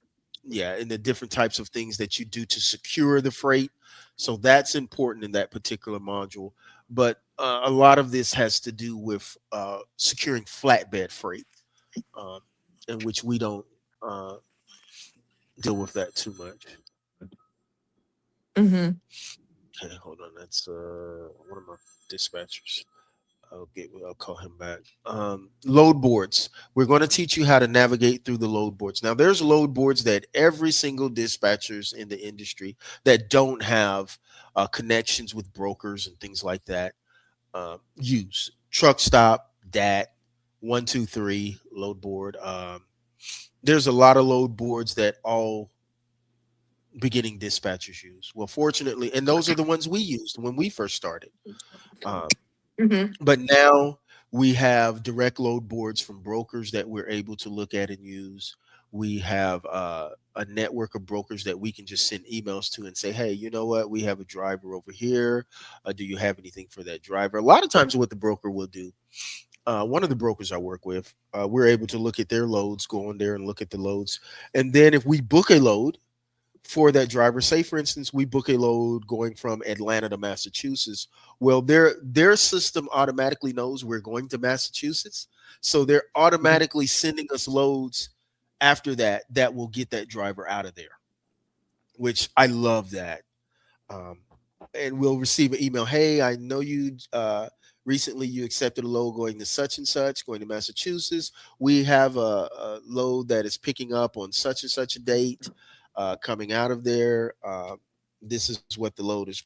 yeah, and the different types of things that you do to secure the freight. So that's important in that particular module. But a lot of this has to do with securing flatbed freight, um, in which we don't uh, deal with that too much. Mm-hmm. Okay, hold on. That's one of my dispatchers. I'll call him back. Load boards. We're going to teach you how to navigate through the load boards. Now, there's load boards that every single dispatchers in the industry that don't have connections with brokers and things like that use. Truck stop, DAT, 123 load board. There's a lot of load boards that all beginning dispatchers use. Well, fortunately, and those are the ones we used when we first started. Um, Mm-hmm. But now we have direct load boards from brokers that we're able to look at and use. We have a network of brokers that we can just send emails to and say, hey, you know what? We have a driver over here. Do you have anything for that driver? A lot of times, what the broker will do, one of the brokers I work with, we're able to look at their loads, go on there and look at the loads. And then if we book a load, for that driver. Say, for instance, we book a load going from Atlanta to Massachusetts. Well, their system automatically knows we're going to Massachusetts. So they're Mhm. automatically sending us loads after that that will get that driver out of there, which I love that. Um, and we'll receive an email. Hey, I know you recently you accepted a load going to such and such, going to Massachusetts. We have a load that is picking up on such and such a date, coming out of there. This is what the load is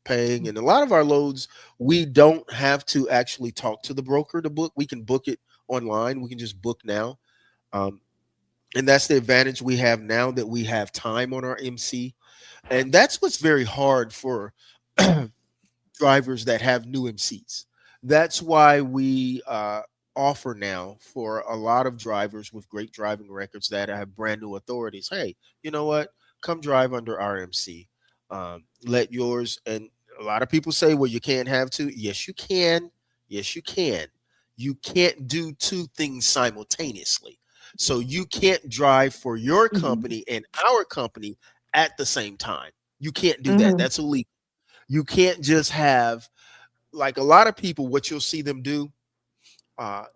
paying, and a lot of our loads we don't have to actually talk to the broker to book. We can book it online. We can just book now. Um, and that's the advantage we have now that we have time on our MC, and that's what's very hard for drivers that have new MCs. That's why we offer now for a lot of drivers with great driving records that have brand new authorities. Hey, you know what? Come drive under our MC. Let yours, and a lot of people say, well, you can't have two. Yes, you can. Yes, you can. You can't do two things simultaneously. So you can't drive for your Mhm. company and our company at the same time. You can't do that. Mhm. That's illegal. You can't just have, like, a lot of people, what you'll see them do,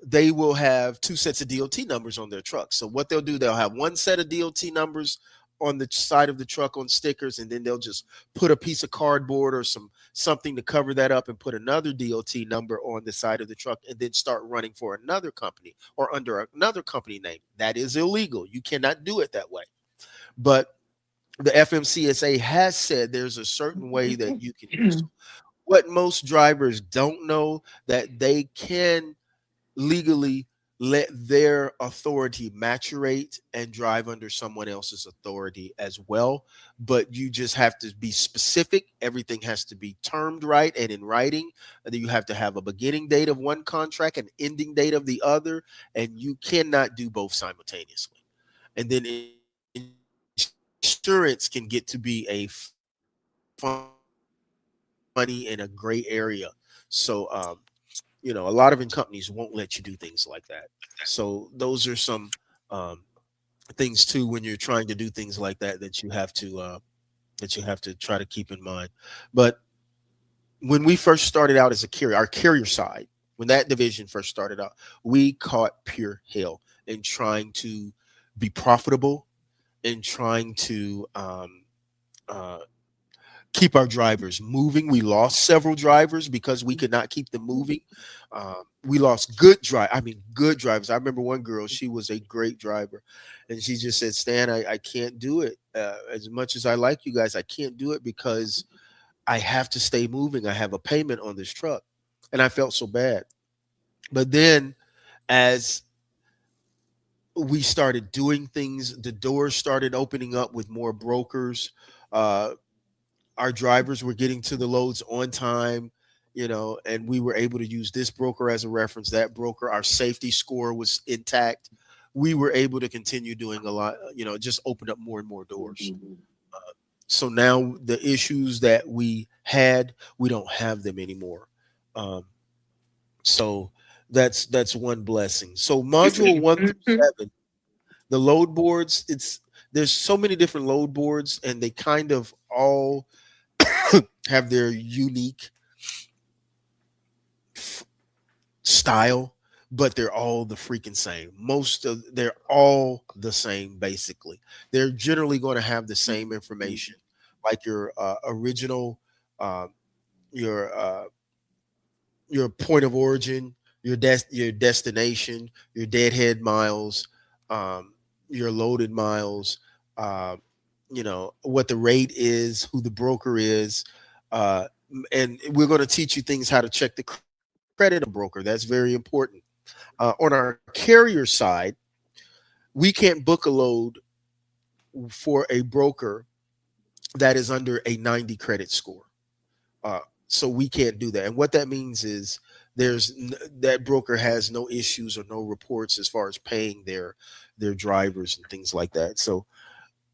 they will have two sets of DOT numbers on their truck. So what they'll do, they'll have one set of DOT numbers on the side of the truck on stickers, and then they'll just put a piece of cardboard or something to cover that up and put another DOT number on the side of the truck, and then start running for another company or under another company name. That is illegal. You cannot do it that way. But the FMCSA has said there's a certain way that you can do so. What most drivers don't know, that they can legally let their authority maturate and drive under someone else's authority as well. But you just have to be specific. Everything has to be termed right and in writing. And then you have to have a beginning date of one contract and ending date of the other. And you cannot do both simultaneously. And then insurance can get to be a funny in a gray area. So a lot of insurance companies won't let you do things like that. So those are some um, things too when you're trying to do things like that you have to try to keep in mind. But when we first started out as a carrier, our carrier side, when that division first started out, we caught pure hell in trying to be profitable, in trying to uh, keep our drivers moving. We lost several drivers because we could not keep them moving. We lost good drivers. I remember one girl; she was a great driver, and she just said, "Stan, I can't do it. As much as I like you guys, I can't do it because I have to stay moving. I have a payment on this truck," and I felt so bad. But then, as we started doing things, the doors started opening up with more brokers. Uh, our drivers were getting to the loads on time, and we were able to use this broker as a reference, that broker. Our safety score was intact. We were able to continue doing a lot, just opened up more and more doors. So now the issues that we had, we don't have them anymore. Um, so that's one blessing. So module one through Mhm. seven, the load boards, there's so many different load boards, and they kind of all have their unique f- style, but they're all the freaking same. They're all the same basically. They're generally going to have the same information, like your original, uh, your your point of origin, your destination, your deadhead miles, um, your loaded miles, uh, what the rate is, who the broker is, and we're going to teach you things how to check the credit of a broker. That's very important. On our carrier side, we can't book a load for a broker that is under a 90 credit score. Uh, so we can't do that. And what that means is that broker has no issues or no reports as far as paying their drivers and things like that. So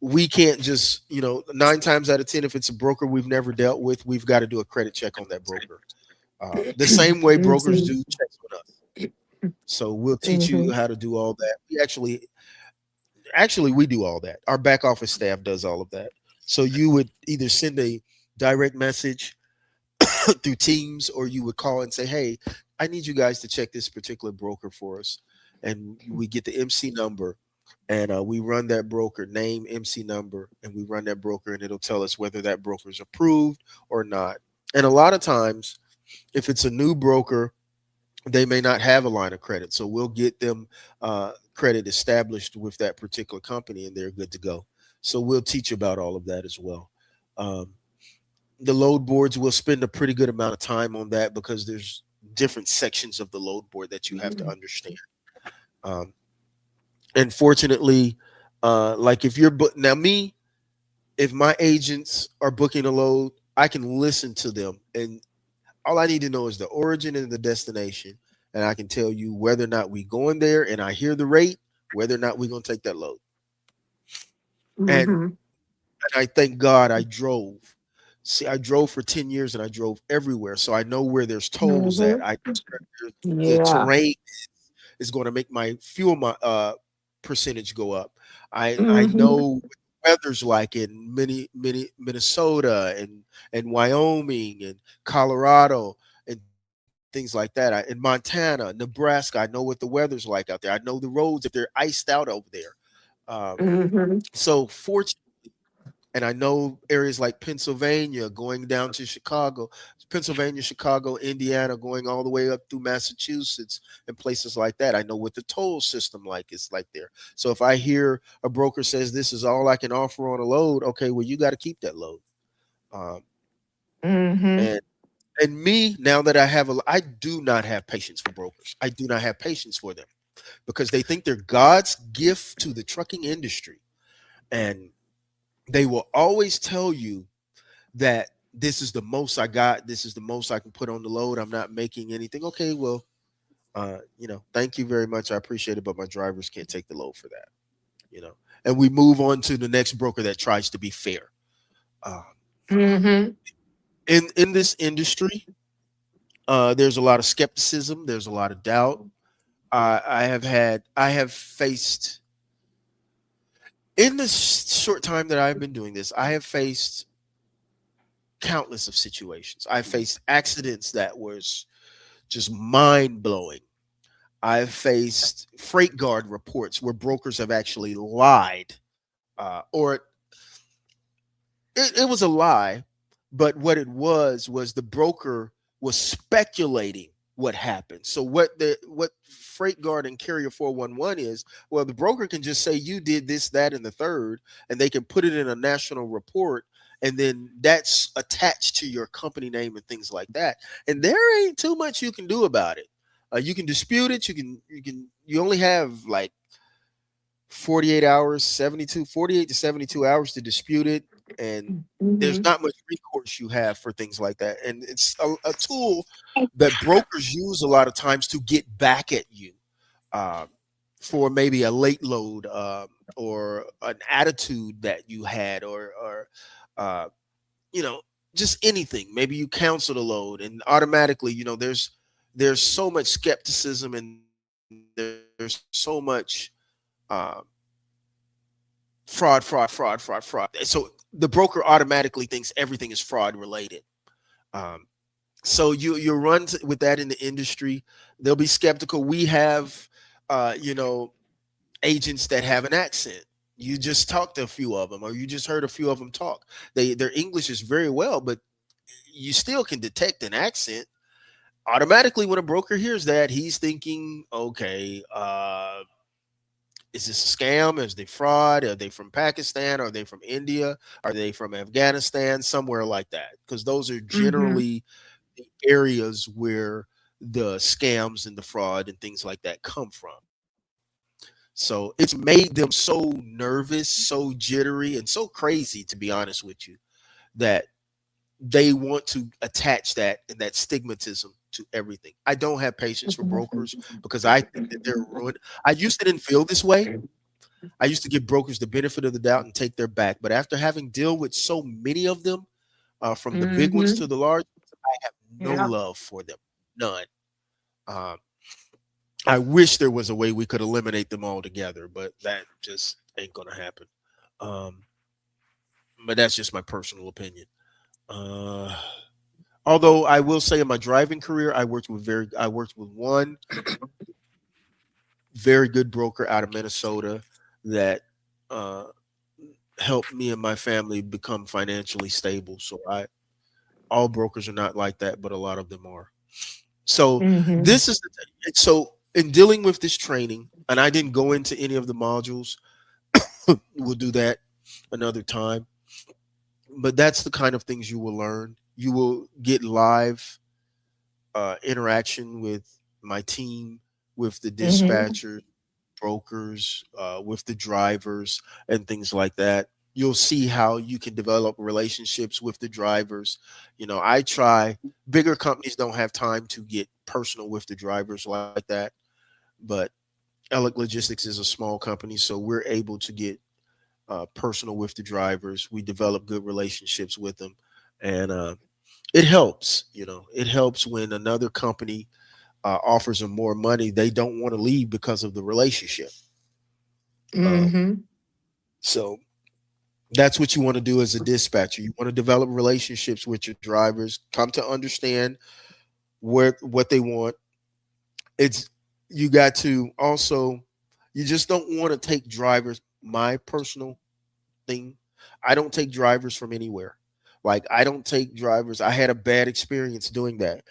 we can't just, 9 times out of 10, if it's a broker we've never dealt with, we've got to do a credit check on that broker. The same way brokers Mhm. do checks on us. So we'll teach you Mhm. how to do all that. We actually we do all that. Our back office staff does all of that. So you would either send a direct message through Teams, or you would call and say, "Hey, I need you guys to check this particular broker for us. And we get the MC number, and we run that broker name, MC number, and we run that broker, and it'll tell us whether that broker is approved or not. And a lot of times, if it's a new broker, they may not have a line of credit. So we'll get them credit established with that particular company, and they're good to go. So we'll teach about all of that as well. Um, the load boards, we'll spend a pretty good amount of time on that because there's different sections of the load board that you have to understand. Um, and fortunately, like if you're now me, if my agents are booking a load, I can listen to them, and all I need to know is the origin and the destination, and I can tell you whether or not we going there, and I hear the rate, whether or not we're gonna take that load. And Mm-hmm. I thank God I drove. See, I drove for 10 years and I drove everywhere. So I know where there's tolls at. Mm-hmm. I know where the Yeah. terrain is going to make my fuel percentage go up. I Mm-hmm. know what the weather's like in many Minnesota and Wyoming and Colorado and things like that. In Montana, Nebraska, I know what the weather's like out there. I know the roads if they're iced out over there. Um, Mm-hmm. so fortunately, and I know areas like Pennsylvania going down to Chicago, Pennsylvania, Chicago, Indiana, going all the way up through Massachusetts and places like that. I know what the toll system like is like there. So if I hear a broker says this is all I can offer on a load, okay, well you got to keep that load. Um, Mm-hmm. and and me now that I do not have patience for brokers. I do not have patience for them because they think they're God's gift to the trucking industry, and they will always tell you that this is the most I got. This is the most I can put on the load. I'm not making anything. Okay, well, thank you very much. I appreciate it, but my drivers can't take the load for that. You know, and we move on to the next broker that tries to be fair. Uh, Mm-hmm. in this industry, there's a lot of skepticism. There's a lot of doubt. I have faced in this short time that I've been doing this. I have faced countless of situations. I faced accidents that was just mind blowing. I've faced freight guard reports where brokers have actually lied, or it was a lie, but what it was the broker was speculating what happened. So what freight guard and carrier 411 is, well, the broker can just say you did this, that, and the third, and they can put it in a national report, and then that's attached to your company name and things like that. And there ain't too much you can do about it. You can dispute it. You only have like 48 hours, 48 to 72 hours to dispute it. And there's Mm-hmm. not much recourse you have for things like that. And it's a tool that brokers use a lot of times to get back at you uh, for maybe a late load or an attitude that you had or uh, you know, just anything. Maybe you canceled a load and automatically, there's so much skepticism and there's so much uh, fraud. So the broker automatically thinks everything is fraud related. Um, so you run with that in the industry. They'll be skeptical. We have, agents that have an accent. You just talked to a few of them, or you just heard a few of them talk. Their English is very well, but you still can detect an accent. Automatically, when a broker hears that, he's thinking, okay, is this a scam? Is they fraud? Are they from Pakistan? Are they from India? Are they from Afghanistan? Somewhere like that. Because those are Mm-hmm. generally the areas where the scams and the fraud and things like that come from. So it's made them so nervous, so jittery, and so crazy, to be honest with you, that they want to attach that and that stigmatism to everything. I don't have patience for brokers because I think that they're ruined. I used to didn't feel this way. I used to give brokers the benefit of the doubt and take their back. But after having dealt with so many of them, from the big ones Mm-hmm. to the large, I have no Yeah. love for them. None. Um, I wish there was a way we could eliminate them altogether, but that just ain't gonna happen. Um, but that's just my personal opinion. Uh, Although I will say in my driving career, I worked with one very good broker out of Minnesota that uh, helped me and my family become financially stable. So I all brokers are not like that, but a lot of them are. So Mm-hmm. this is the thing. So in dealing with this training, and I didn't go into any of the modules. We'll do that another time. But that's the kind of things you will learn. You will get live interaction with my team, with the Mm-hmm. dispatchers, brokers, with the drivers, and things like that. You'll see how you can develop relationships with the drivers. You know, I try, bigger companies don't have time to get personal with the drivers like that, but Ellick Logistics is a small company, so we're able to get personal with the drivers. We develop good relationships with them, and it helps. You know, it helps when another company offers them more money. They don't want to leave because of the relationship. Um, Mm-hmm. so that's what you want to do as a dispatcher. You want to develop relationships with your drivers, come to understand what they want. It's you got to also you just don't want to take drivers. My personal thing, I don't take drivers from anywhere. Like I don't take drivers. I had a bad experience doing that.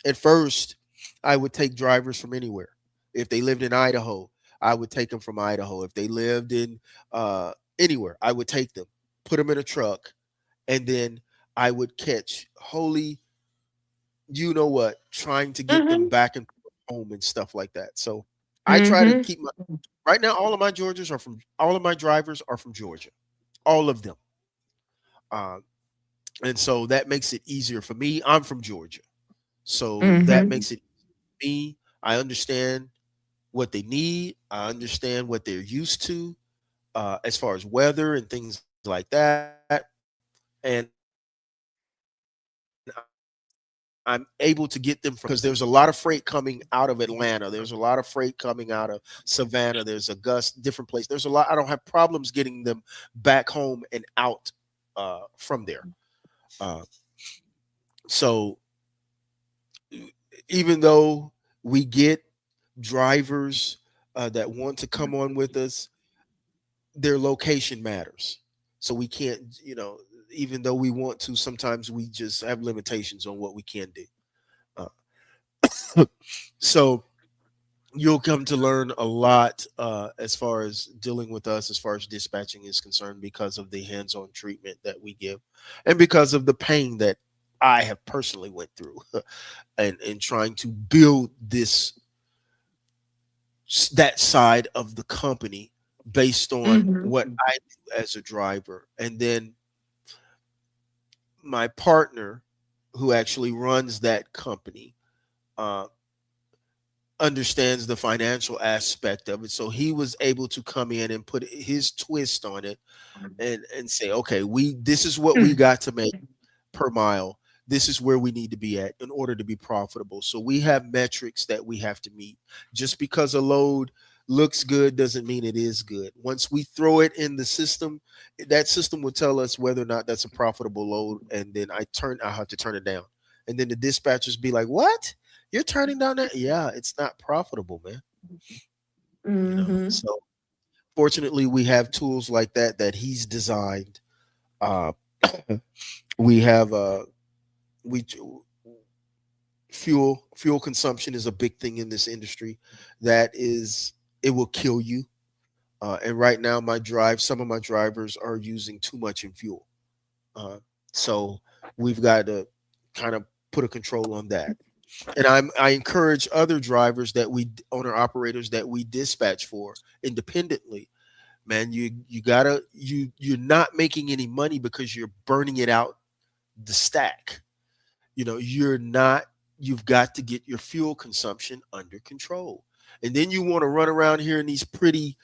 At first, I would take drivers from anywhere. If they lived in Idaho, I would take them from Idaho. If they lived in anywhere, I would take them, put them in a truck, and then I would catch holy, you know what, trying to get them Mm-hmm. back and home and stuff like that. So I try to Mm-hmm. keep my right now. All of my drivers are from Georgia, all of them, uh, and so that makes it easier for me. I'm from Georgia, so that Mm-hmm. makes it me. I understand what they need. I understand what they're used to as far as weather and things like that. And I'm able to get them from because there's a lot of freight coming out of Atlanta. There's a lot of freight coming out of Savannah. There's Augusta, different place. There's a lot. I don't have problems getting them back home and out from there. Uh, so even though we get drivers that want to come on with us, their location matters. So we can't, even though we want to, sometimes we just have limitations on what we can do. Uh, so you'll come to learn a lot as far as dealing with us, as far as dispatching is concerned, because of the hands-on treatment that we give, and because of the pain that I have personally went through, and trying to build that side of the company based on what Mm-hmm. I do as a driver. And then my partner, who actually runs that company, uh, understands the financial aspect of it. So he was able to come in and put his twist on it and say, okay, we this is what we got to make per mile. This is where we need to be at in order to be profitable. So we have metrics that we have to meet. Just because a load looks good doesn't mean it is good. Once we throw it in the system, that system will tell us whether or not that's a profitable load. And then I have to turn it down. And then the dispatchers be like, what? You're turning down that? Yeah, it's not profitable, man. Mm-hmm. So fortunately we have tools like that he's designed. Uh, we have we fuel consumption is a big thing in this industry. That is, it will kill you. And right now some of my drivers are using too much in fuel. So we've got to kind of put a control on that. And I encourage other drivers that we owner operators that we dispatch for independently. Man, you're not making any money because you're burning it out the stack. You're not. You've got to get your fuel consumption under control. And then you want to run around here in these pretty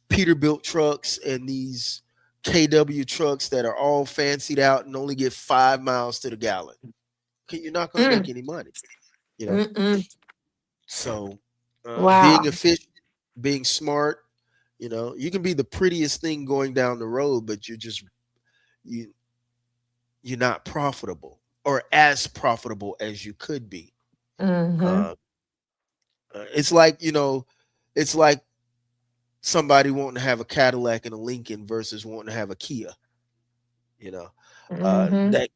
Peterbilt trucks and these KW trucks that are all fancied out and only get 5 miles to the gallon. Okay, you're not going to make any money. you know Mm-mm. so being Wow. efficient, being smart. You can be the prettiest thing going down the road, but you you're not profitable. or as profitable as you could be. Mhm. Uh, it's like, it's like somebody wanting to have a Cadillac and a Lincoln versus wanting to have a Kia. You know, Mhm. that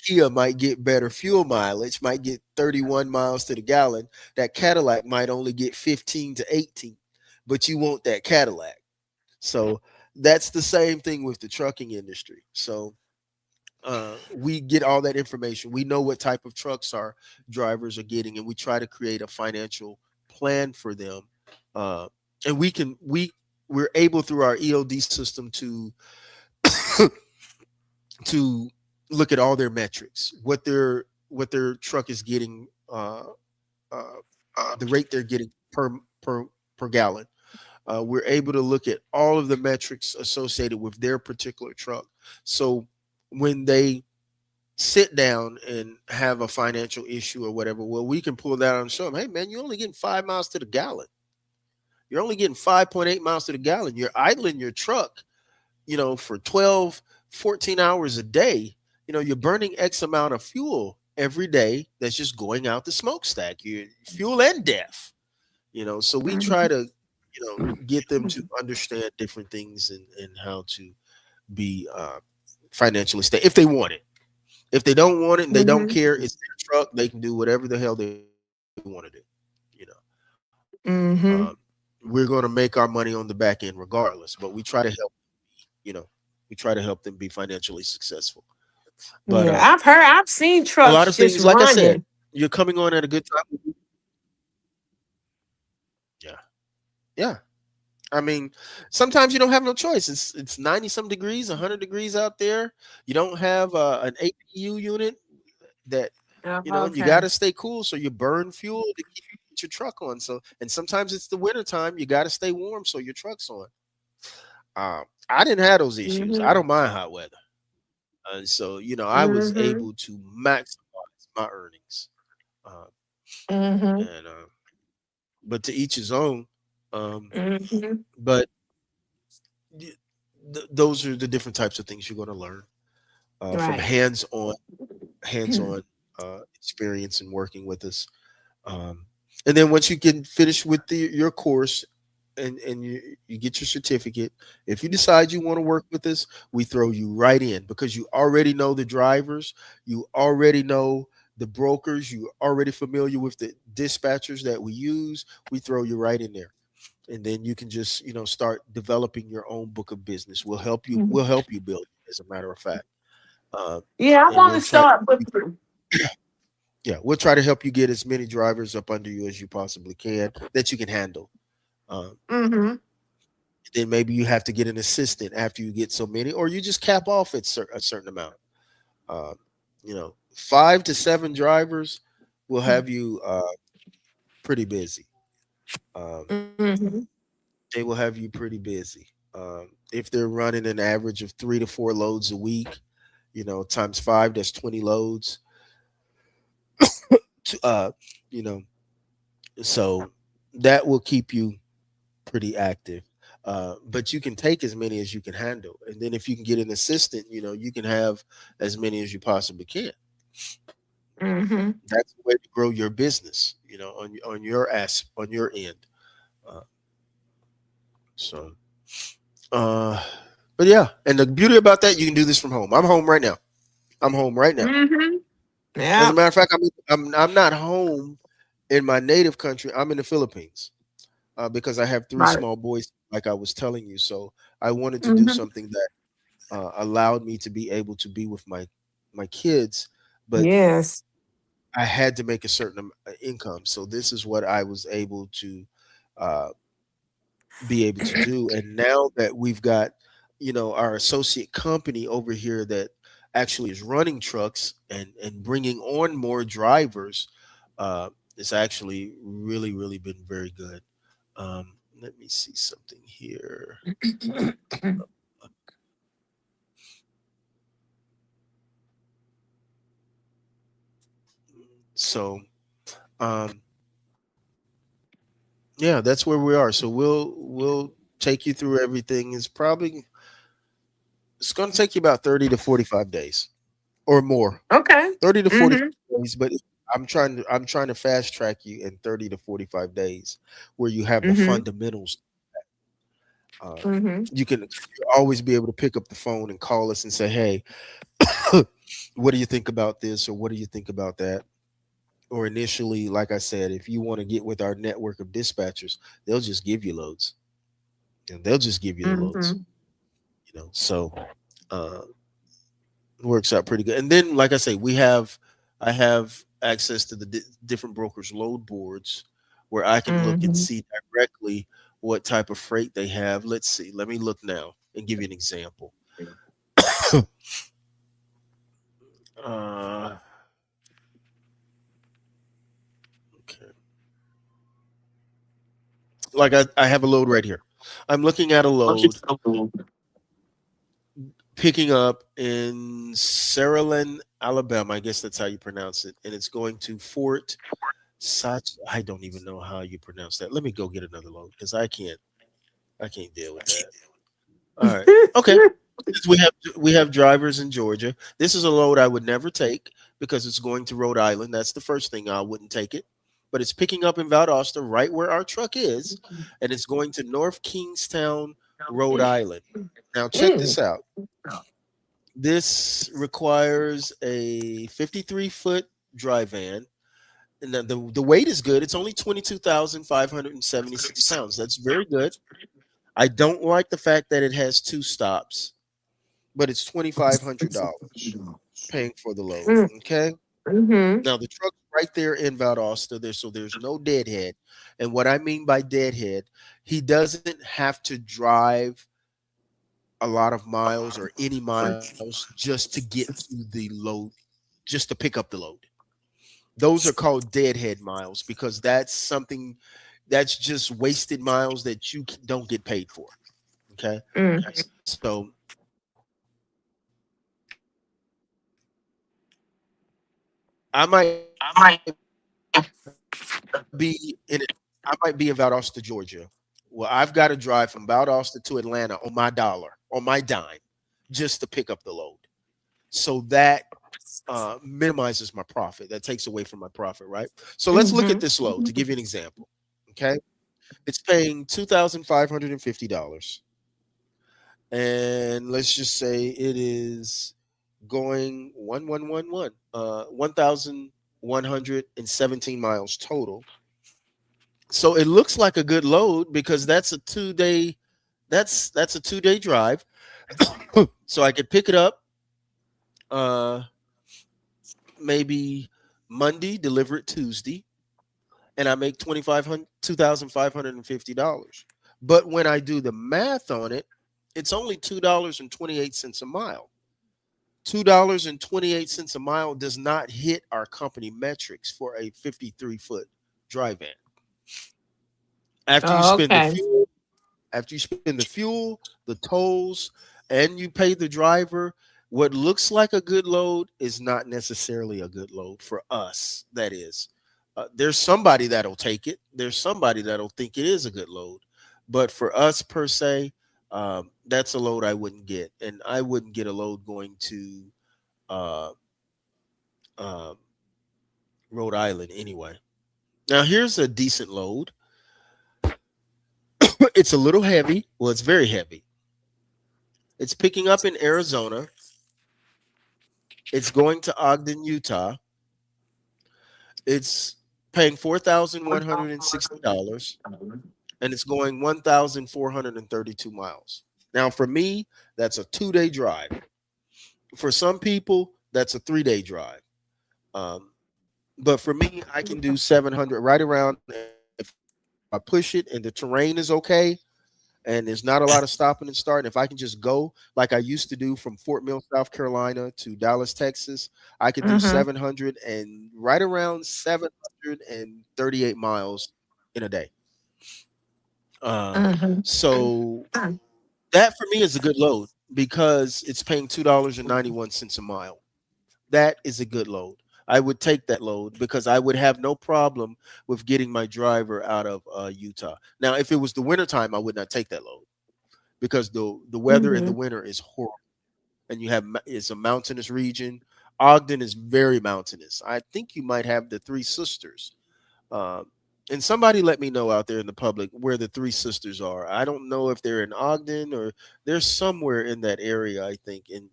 Kia might get better fuel mileage, might get 31 miles to the gallon. That Cadillac might only get 15 to 18, but you want that Cadillac. So that's the same thing with the trucking industry. So we get all that information. We know what type of trucks our drivers are getting, and we try to create a financial plan for them. Uh, and we're able through our EOD system to look at all their metrics, what their truck is getting, uh, the rate they're getting per per gallon. We're able to look at all of the metrics associated with their particular truck. So when they sit down and have a financial issue or whatever, well, we can pull that out and show them, hey man, you're only getting 5 miles to the gallon. You're only getting 5.8 miles to the gallon. You're idling your truck, for 12, 14 hours a day. You're burning X amount of fuel every day that's just going out the smokestack. You fuel and death. So we try to, get them to understand different things and how to be financially stable if they want it. If they don't want it and they don't Mhm. care, it's their truck. They can do whatever the hell they want to do. We're going to Mhm. make our money on the back end regardless, but you know, we try to help them be financially successful. But Yeah, I've seen a lot trucks of things, just like I said, running. you're coming on at a good time. Yeah, yeah. I mean, sometimes you don't have no choice. It's 90 some degrees, 100 degrees out there. You don't have an APU unit that Oh, you got okay. to stay cool, so you burn fuel to keep your truck on. So, and sometimes it's the winter time, you got to stay warm so your truck's on. I didn't have those issues. I Mhm. don't mind hot weather, and so I was Mhm. able to maximize my earnings. Uh, Mhm. and But to each his own. Um, Mhm. but y- those are the different types of things you're going to learn from Right. hands-on experience and working with us. Um, and then once you get finished with your course and you get your certificate, if you decide you want to work with us, we throw you right in because you already know the drivers, you already know the brokers, you already familiar with the dispatchers that we use. We throw you right in there. And then you can just, start developing your own book of business. Mhm. We'll help you build it, as a matter of fact. Uh, Yeah, I and want we'll to try start with. yeah, we'll try to help you get as many drivers up under you as you possibly can that you can handle. Um, Mhm. then maybe you have to get an assistant after you get so many, or you just cap off at a certain amount. 5 to 7 drivers will have you pretty busy. Um, Mhm. they will have you pretty busy. If they're running an average of 3 to 4 loads a week, times five, that's 20 loads. To, you know, so that will keep you pretty active. But you can take as many as you can handle, and then if you can get an assistant, you can have as many as you possibly can. Mhm. That's the way to grow your business, on your end. Uh, so, uh, but yeah, and the beauty about that, you can do this from home. I'm home right now. I'm home right now. Mhm. As a Yeah. matter of fact, I'm not home in my native country. I'm in the Philippines because I have three Right. small boys, like I was telling you. So I wanted to do Mhm. something that allowed me to be able to be with my kids, but Yes. I had to make a certain income. So this is what I was able to uh, be able to do. And now that we've got, our associate company over here that actually is running trucks and bringing on more drivers, it's actually really, really been very good. Let me see something here. So, um, yeah, that's where we are. So we'll take you through everything. It's going to take you about 30 to 45 days. or more. Okay. 30 to 45 Mm-hmm. days, but I'm trying to fast track you in 30 to 45 days where you have the Mm-hmm. fundamentals. Uh, Mm-hmm. you always be able to pick up the phone and call us and say, "Hey, what do you think about this?" or "What do you think about that?" Or initially, like I said, if you want to get with our network of dispatchers, they'll just give you loads, and they'll just give you the loads. Mm-hmm. So uh, works out pretty good. And then, like I say, I have access to the different brokers' load boards where I can look and Mm-hmm. see directly what type of freight they have. Let's see. Let me look now and give you an example. uh, okay. Like I have a load right here. I'm looking at a load picking up in Saraland, Alabama. I guess that's how you pronounce it. And it's going to Fort Sach. I don't even know how you pronounce that. Let me go get another load because I can't deal with that. All right. Okay. Since we have drivers in Georgia. This is a load I would never take because it's going to Rhode Island. That's the first thing I wouldn't take it. But it's picking up in Valdosta, right where our truck is, and it's going to North Kingstown, Rhode Island. Now check Mm. this out. This requires a 53-foot dry van. And the weight is good. It's only 22,576 pounds. That's very good. I don't like the fact that it has two stops, but it's $2,500 paying for the load. Mm. Okay. Mm-hmm. Now the truck's right there in Valdosta. So there's no deadhead. And what I mean by deadhead, he doesn't have to drive a lot of miles or any miles just to get to the load, just to pick up the load. Those are called deadhead miles because that's something that's just wasted miles that you don't get paid for. Okay. Mm. So I might be in it. I might be in Valdosta, Georgia. Well, I've got to drive from Valdosta to Atlanta on my dollar, on my dime, just to pick up the load. So that minimizes my profit. That takes away from my profit, right? So let's look at this load to give you an Mm-hmm. example. Okay. It's paying $2,550. And let's just say it is going 1,117 miles total. So it looks like a good load because that's a 2-day drive. So I could pick it up uh maybe Monday, deliver it Tuesday, and I make 2,500 $2,550. But when I do the math on it, it's only $2.28 a mile. $2.28 a mile does not hit our company metrics for a 53-foot dry van. After you Oh, spend the okay. fuel, the tolls, and you pay the driver, what looks like a good load is not necessarily a good load for us. That is, there's somebody that'll take it. There's somebody that'll think it is a good load, but for us per se, that's a load I wouldn't get, and I wouldn't get a load going to uh, um, Rhode Island anyway. Now here's a decent load. It's a little heavy. Well, it's very heavy. It's picking up in Arizona. It's going to Ogden, Utah. It's paying $4,160 and it's going 1,432 miles. Now, for me, that's a 2-day drive. For some people, that's a 3-day drive. But for me, I can do 700 right around. If I push it and the terrain is okay, and there's not a lot of stopping and starting. If I can just go like I used to do from Fort Mill, South Carolina to Dallas, Texas, I could do Mm-hmm. 700 and right around 738 miles in a day. Mm-hmm. So that for me is a good load because it's paying $2.91 a mile. That is a good load. I would take that load because I would have no problem with getting my driver out of Utah. Now, if it was the wintertime, I would not take that load because the weather in the Mm-hmm. winter is horrible, and it's a mountainous region. Ogden is very mountainous. I think you might have the Three Sisters. Um, and somebody let me know out there in the public where the Three Sisters are. I don't know if they're in Ogden or they're somewhere in that area. I think in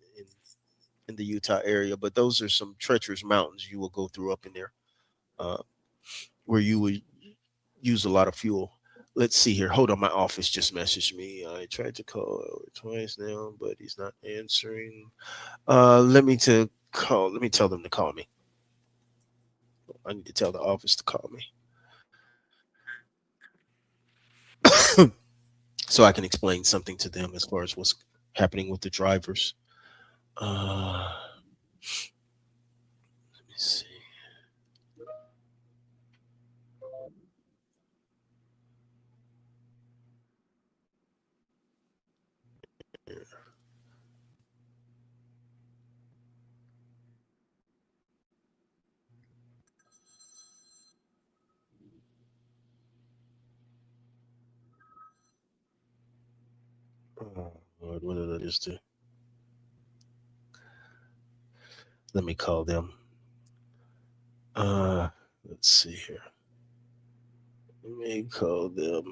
the Utah area. But those are some treacherous mountains you will go through up in there, uh, where you would use a lot of fuel. Let's see here. Hold on, my office just messaged me. I tried to call twice now, but he's not answering. Let me to call. Let me tell them to call me. I need to tell the office to call me so I can explain something to them as far as what's happening with the drivers. Let me see. Oh, Lord, what did I just do? Let me call them. Uh, let's see here. Let me call them.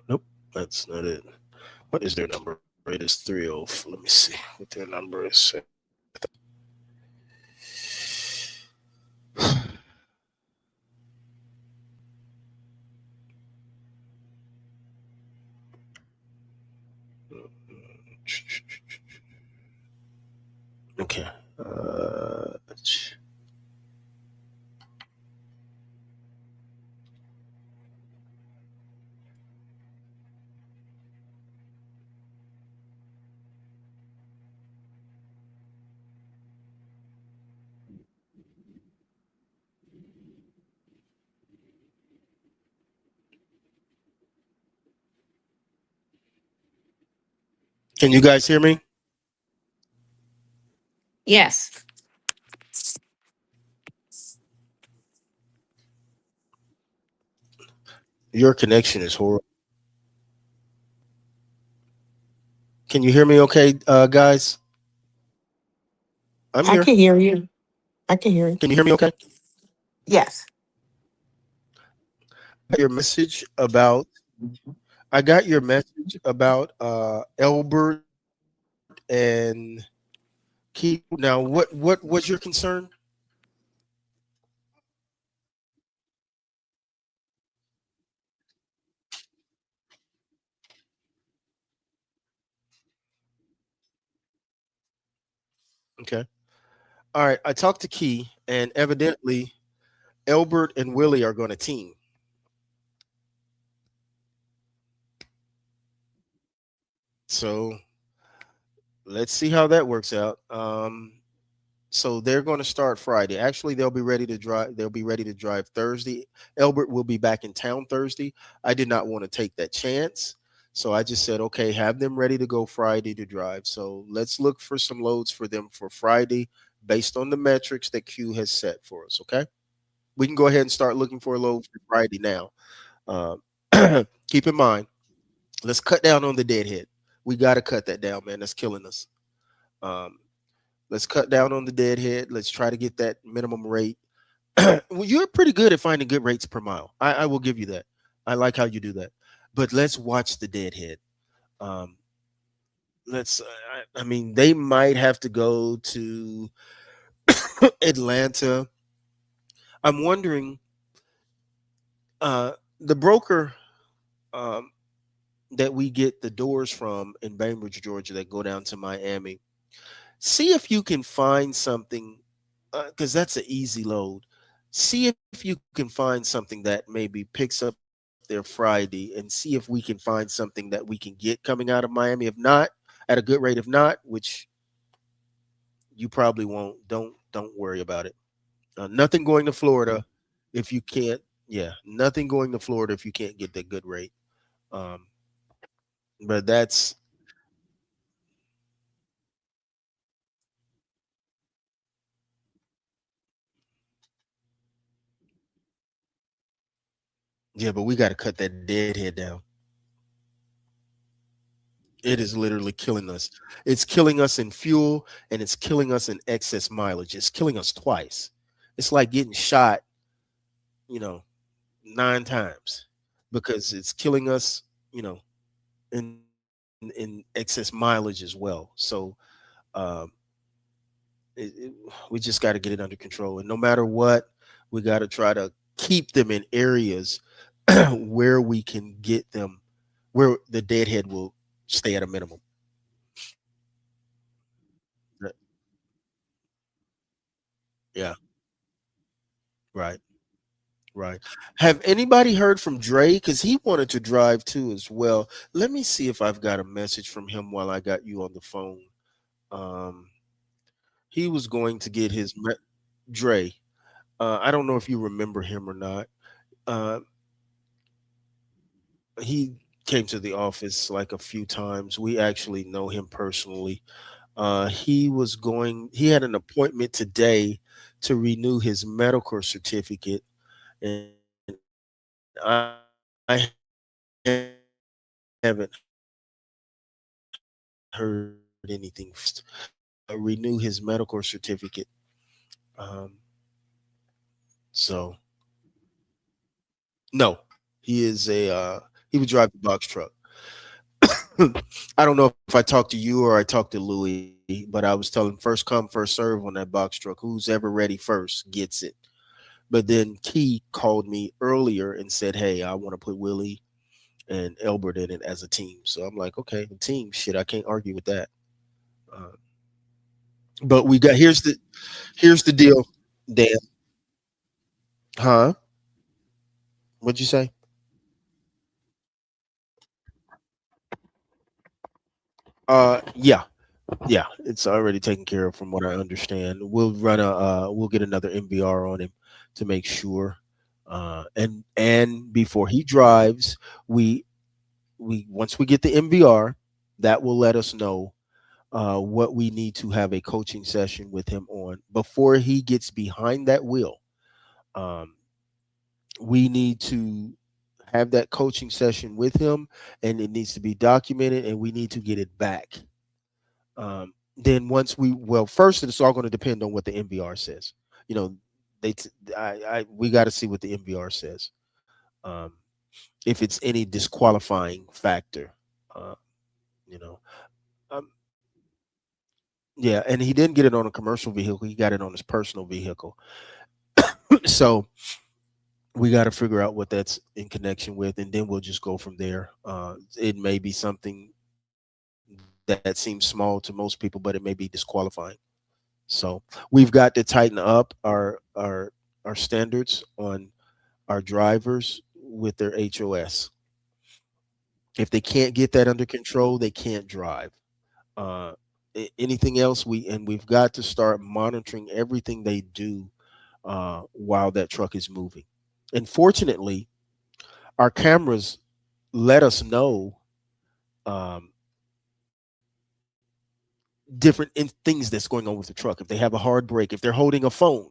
Nope, that's not it. What is their number? It is 30. Let me see what their number is. Okay. Can you guys hear me? Yes. Your connection is horrible. Can you hear me okay, guys? I'm I here. can hear you. I can hear you. Can you hear me okay? Yes. Your message about I got your message about Elbert and Keith. Now what was your concern? Okay. All right. I talked to Key and evidently Elbert and Willie are going to team. So let's see how that works out. So they're going to start Friday. Actually, they'll be ready to drive. They'll be ready to drive Thursday. Elbert will be back in town Thursday. I did not want to take that chance. So I just said, okay, have them ready to go Friday to drive. So let's look for some loads for them for Friday based on the metrics that Q has set for us. Okay. We can go ahead and start looking for a load for Friday now. Um, keep in mind, let's cut down on the deadhead. We got to cut that down, man. That's killing us. Um, let's cut down on the deadhead. Let's try to get that minimum rate. Well, you're pretty good at finding good rates per mile. I will give you that. I like how you do that. But let's watch the deadhead. Um, let's. I mean, they might have to go to Atlanta. I'm wondering. The broker um, that we get the doors from in Bainbridge, Georgia, that go down to Miami. See if you can find something, because that's an easy load. See if you can find something that maybe picks up there Friday, and see if we can find something that we can get coming out of Miami. If not, at a good rate. If not, which you probably won't, don't worry about it. Nothing going to Florida if you can't. Yeah, nothing going to Florida if you can't get that good rate. Um, but that's yeah. But we got to cut that deadhead down. It is literally killing us. It's killing us in fuel and it's killing us in excess mileage. It's killing us twice. It's like getting shot, you know, 9 times because it's killing us, you know, in excess mileage as well. So um, we just got to get it under control. And no matter what, we got to try to keep them in areas where we can get them, where the deadhead will stay at a minimum. Right. Yeah, right, right. Have anybody heard from Dre? Because he wanted to drive too as well. Let me see if I've got a message from him while I got you on the phone. Um, he was going to get Dre. I don't know if you remember him or not. Uh, he came to the office like a few times. We actually know him personally. He had an appointment today to renew his medical certificate, and I haven't heard anything from him renew his medical certificate. Um, so no, he is a he would drive the box truck. I don't know if I talked to you or I talked to Louis, but I was telling first come, first serve on that box truck. Who's ever ready first gets it. But then Key called me earlier and said, "Hey, I want to put Willie and Elbert in it as a team." So I'm like, "Okay, the team, shit, I can't argue with that." Uh, but we got here's the deal, Dan. Huh? What'd you say? Yeah, yeah, it's already taken care of from what I understand. We'll get another MBR on him to make sure. And before he drives, we we once we get the MBR, that will let us know what we need to have a coaching session with him on before he gets behind that wheel. Um, we need to have that coaching session with him, and it needs to be documented, and we need to get it back. Then once first it's all going to depend on what the MBR says. You know, they t- we got to see what the MBR says. Um, if it's any disqualifying factor, uh, you know, um, yeah, and he didn't get it on a commercial vehicle; he got it on his personal vehicle. So we got to figure out what that's in connection with, and then we'll just go from there. It may be something that seems small to most people, but it may be disqualifying. So we've got to tighten up our standards on our drivers with their HOS. If they can't get that under control, they can't drive. Uh, Anything else, we've got to start monitoring everything they do while that truck is moving. And fortunately, our cameras let us know um, things that's going on with the truck. If they have a hard brake, if they're holding a phone,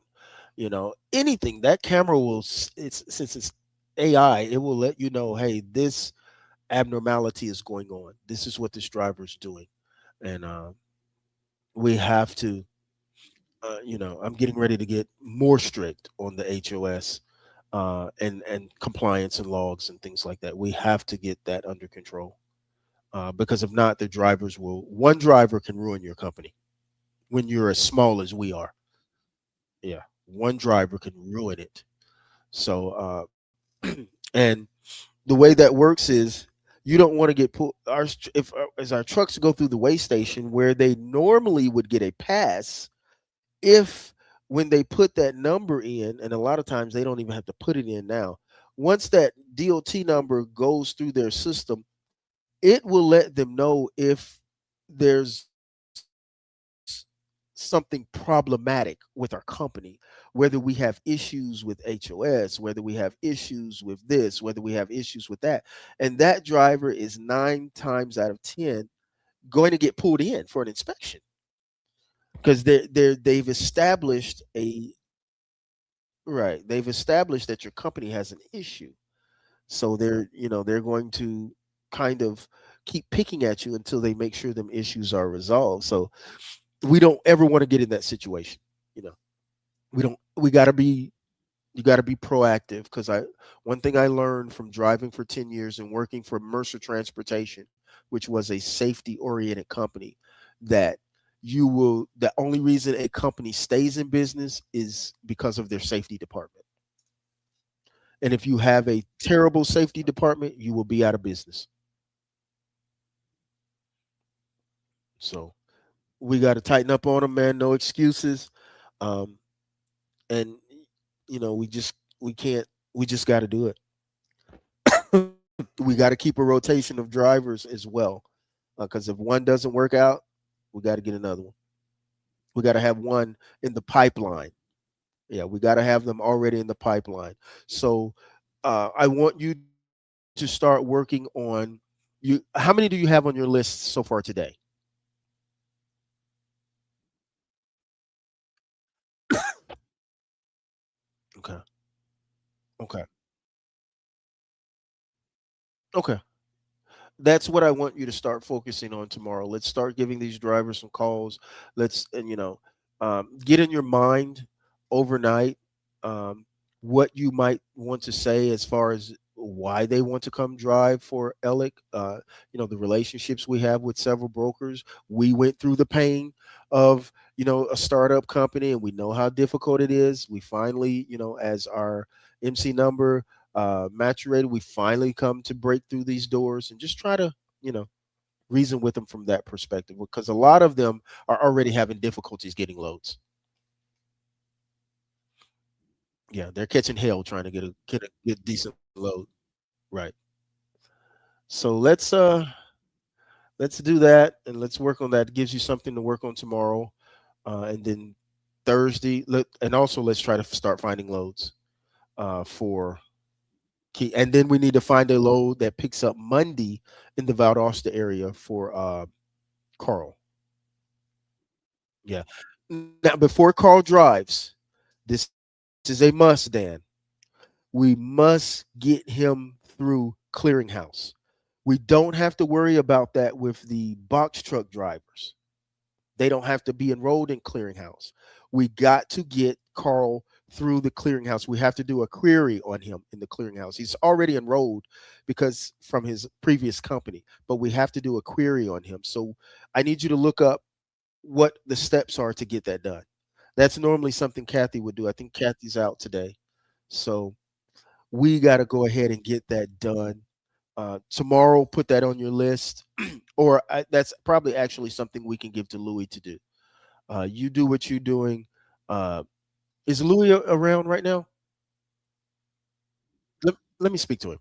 anything, that camera it's since it's AI, it will let you know, hey, this abnormality is going on. This is what this driver is doing, and we have to. I'm getting ready to get more strict on the HOS and compliance and logs and things like that. We have to get that under control because if not, the drivers will. One driver can ruin your company when you're as small as we are. Yeah, one driver can ruin it. So, and the way that works is you don't want to get pulled. If as our trucks go through the weigh station where they normally would get a pass, if when they put that number in, and a lot of times they don't even have to put it in now. Once that DOT number goes through their system, it will let them know if there's something problematic with our company, whether we have issues with HOS, whether we have issues with this, whether we have issues with that. And that driver is 9 times out of 10 going to get pulled in for an inspection because they've established a right. They've established that your company has an issue. So they're going to kind of keep picking at you until they make sure them issues are resolved. So we don't ever want to get in that situation. You know, we don't. We got to be. You got to be proactive because I. One thing I learned from driving for 10 years and working for Mercer Transportation, which was a safety oriented company, that you will. The only reason a company stays in business is because of their safety department. And if you have a terrible safety department, you will be out of business. So we got to tighten up on them, man. No excuses. Um, and we can't. We just got to do it. We got to keep a rotation of drivers as well, because if one doesn't work out, we got to get another one. We got to have one in the pipeline. Yeah, we got to have them already in the pipeline. So I want you to start working on you. How many do you have on your list so far today? Okay. Okay. Okay. That's what I want you to start focusing on tomorrow. Let's start giving these drivers some calls. Let's and get in your mind overnight, um, what you might want to say as far as why they want to come drive for Elic. The relationships we have with several brokers. We went through the pain of a startup company, and we know how difficult it is. We finally, as our MC number maturated, we finally come to break through these doors and just try to, you know, reason with them from that perspective because a lot of them are already having difficulties getting loads. Yeah, they're catching hell trying to get decent load. Right. So let's do that and let's work on that. It gives you something to work on tomorrow, and then Thursday. And also let's try to start finding loads for key. And then we need to find a load that picks up Monday in the Valdosta area for Carl. Yeah. Now, before Carl drives, this is a must, Dan. We must get him through clearinghouse. We don't have to worry about that with the box truck drivers. They don't have to be enrolled in clearinghouse. We got to get Carl through the clearinghouse. We have to do a query on him in the clearinghouse. He's already enrolled because from his previous company, but we have to do a query on him. So I need you to look up what the steps are to get that done. That's normally something Kathy would do. I think Kathy's out today. So we got to go ahead and get that done. Tomorrow, put that on your list. That's probably actually something we can give to Louis to do. You do what you're doing. Uh, is Louis around right now? Let me speak to him.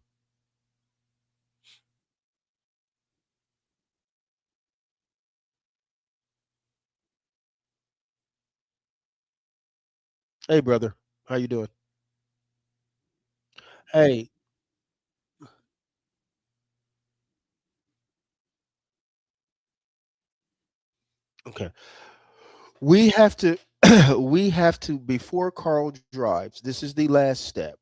Hey, brother. How you doing? Hey, okay. We have to we have to before Carl drives. This is the last step.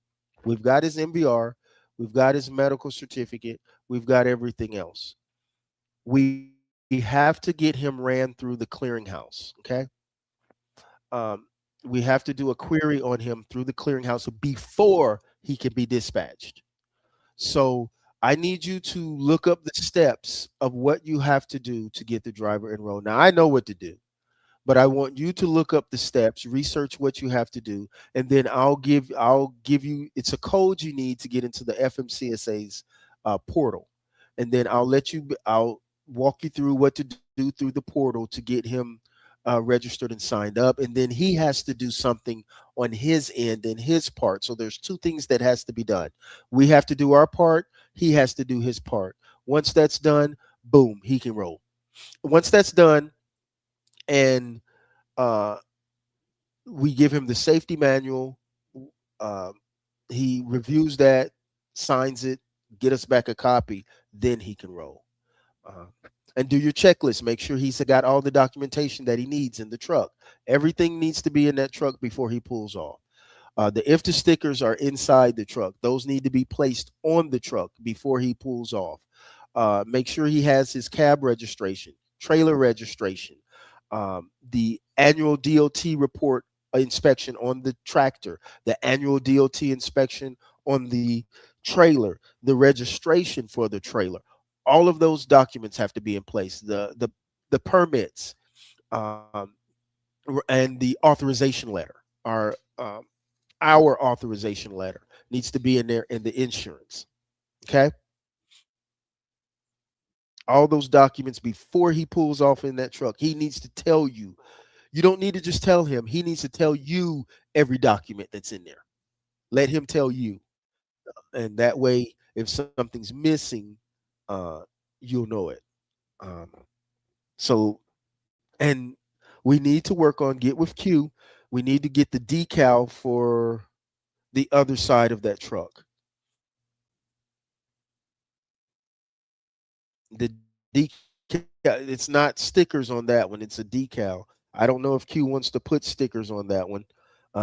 We've got his MBR, we've got his medical certificate, we've got everything else. We have to get him ran through the clearinghouse. Okay. Um, we have to do a query on him through the clearinghouse before he can be dispatched. So I need you to look up the steps of what you have to do to get the driver enrolled. Now I know what to do, but I want you to look up the steps, research what you have to do, and then I'll give you it's a code you need to get into the FMCSA's portal, and then I'll walk you through what to do through the portal to get him registered and signed up, and then he has to do something on his end and his part. So there's two things that has to be done. We have to do our part. He has to do his part. Once that's done, boom, he can roll. Once that's done, and uh, we give him the safety manual. Uh, he reviews that, signs it, get us back a copy, then he can roll. Uh, and do your checklist. Make sure he's got all the documentation that he needs in the truck. Everything needs to be in that truck before he pulls off. The if the stickers are inside the truck, those need to be placed on the truck before he pulls off. Make sure he has his cab registration, trailer registration, the annual DOT report inspection on the tractor, the annual DOT inspection on the trailer, the registration for the trailer. All of those documents have to be in place. The permits, um, and the authorization letter, our our authorization letter needs to be in there, and the insurance. Okay, all those documents before he pulls off in that truck. He needs to tell you. You don't need to just tell him. He needs to tell you every document that's in there. Let him tell you, and that way, if something's missing, uh, you'll know it. Um, so, and we need to work on get with Q. We need to get the decal for the other side of that truck. The decal, it's not stickers on that one. It's a decal. I don't know if Q wants to put stickers on that one.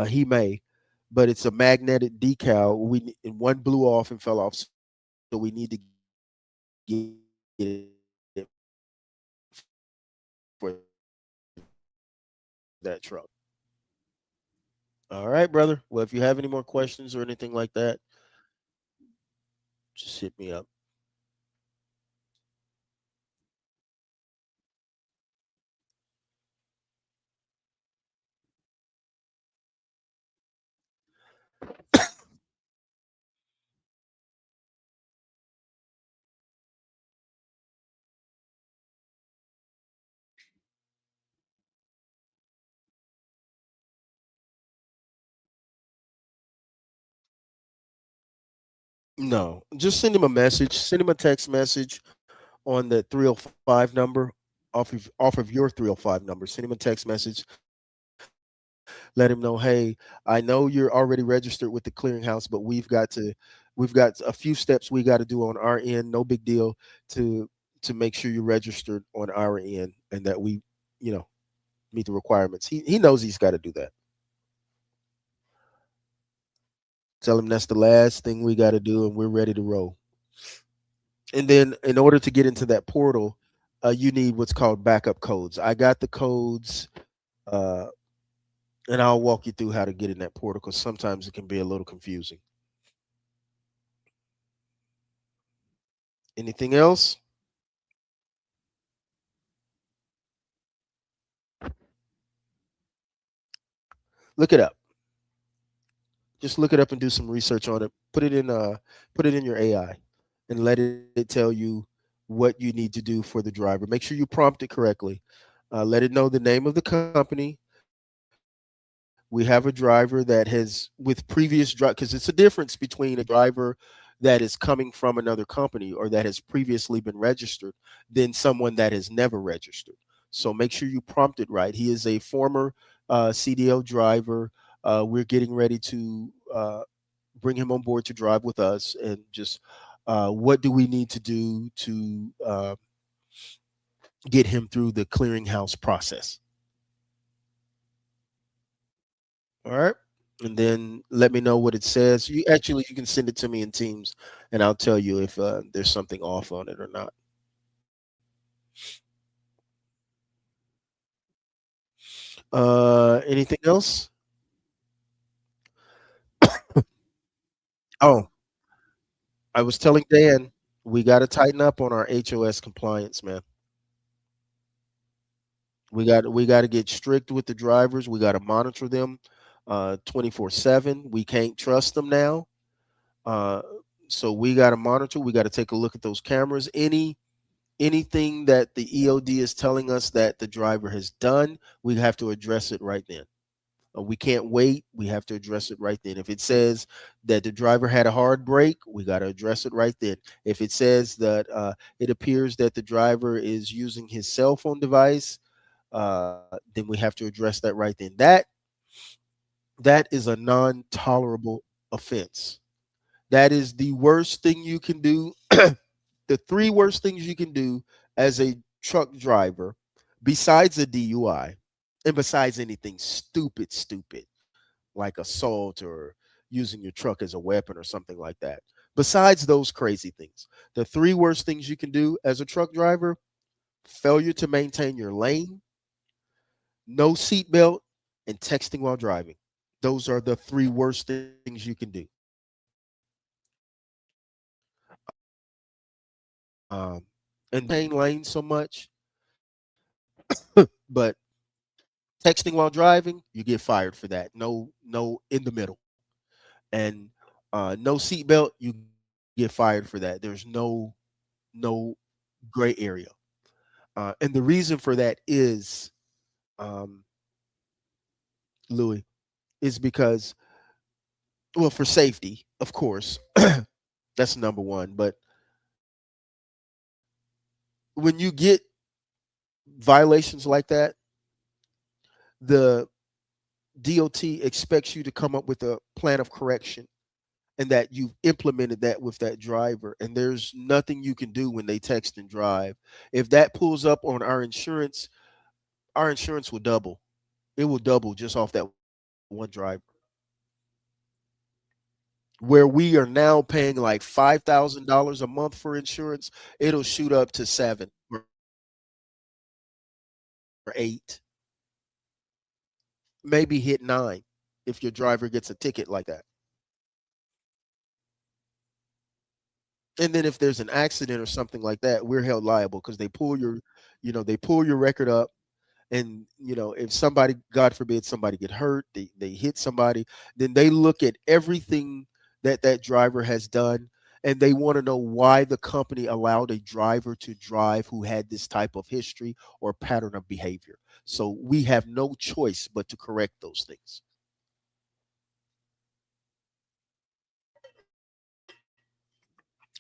He may, but it's a magnetic decal. And one blew off and fell off, so we need to get it for that truck. All right, brother. Well, if you have any more questions or anything like that, just hit me up. No, just send him a message. Send him a text message on the 305 number off of your 305 number. Send him a text message. Let him know, hey, I know you're already registered with the clearinghouse, but we've got a few steps we got to do on our end. No big deal to to make sure you're registered on our end and that we, you know, meet the requirements. He knows he's got to do that. Tell him that's the last thing we got to do and we're ready to roll. And then in order to get into that portal, you need what's called backup codes. I got the codes, uh, and I'll walk you through how to get in that portal because sometimes it can be a little confusing. Anything else? Look it up. Just look it up and do some research on it. Put it in your AI and let it tell you what you need to do for the driver. Make sure you prompt it correctly. Let it know the name of the company. We have a driver that has with previous drive because it's a difference between a driver that is coming from another company or that has previously been registered than someone that has never registered. So make sure you prompt it right. He is a former CDL driver. We're getting ready to bring him on board to drive with us, and just what do we need to do to get him through the clearinghouse process. All right. And then let me know what it says. You can send it to me in Teams, and I'll tell you if there's something off on it or not. Anything else? Oh, I was telling Dan we got to tighten up on our HOS compliance, man. We got to get strict with the drivers. We got to monitor them 24/7. We can't trust them now. Uh, so we got to monitor. We got to take a look at those cameras. Anything that the EOD is telling us that the driver has done, we have to address it right then. We can't wait. We have to address it right then. If it says that the driver had a hard brake, we got to address it right then. If it says that it appears that the driver is using his cell phone device, then we have to address that right then. That is a non-tolerable offense. That is the worst thing you can do. The three worst things you can do as a truck driver, besides a DUI, and besides anything stupid like assault or using your truck as a weapon or something like that. Besides those crazy things, the three worst things you can do as a truck driver: failure to maintain your lane, no seatbelt, and texting while driving. Those are the three worst things you can do. And maintain lane so much, but texting while driving, you get fired for that. No, in the middle, and no seatbelt, you get fired for that. There's no gray area, and the reason for that is, um, Louis, is because, well, for safety, of course, that's number one. But when you get violations like that, the DOT expects you to come up with a plan of correction and that you've implemented that with that driver. And there's nothing you can do when they text and drive. If that pulls up on our insurance will double. It will double just off that one driver. Where we are now paying like $5,000 a month for insurance, it'll shoot up to 7 or 8, maybe hit 9 if your driver gets a ticket like that. And then if there's an accident or something like that, we're held liable because they pull your record up. And if somebody, God forbid, somebody get hurt, they hit somebody, then they look at everything that that driver has done, and they want to know why the company allowed a driver to drive who had this type of history or pattern of behavior. So we have no choice but to correct those things.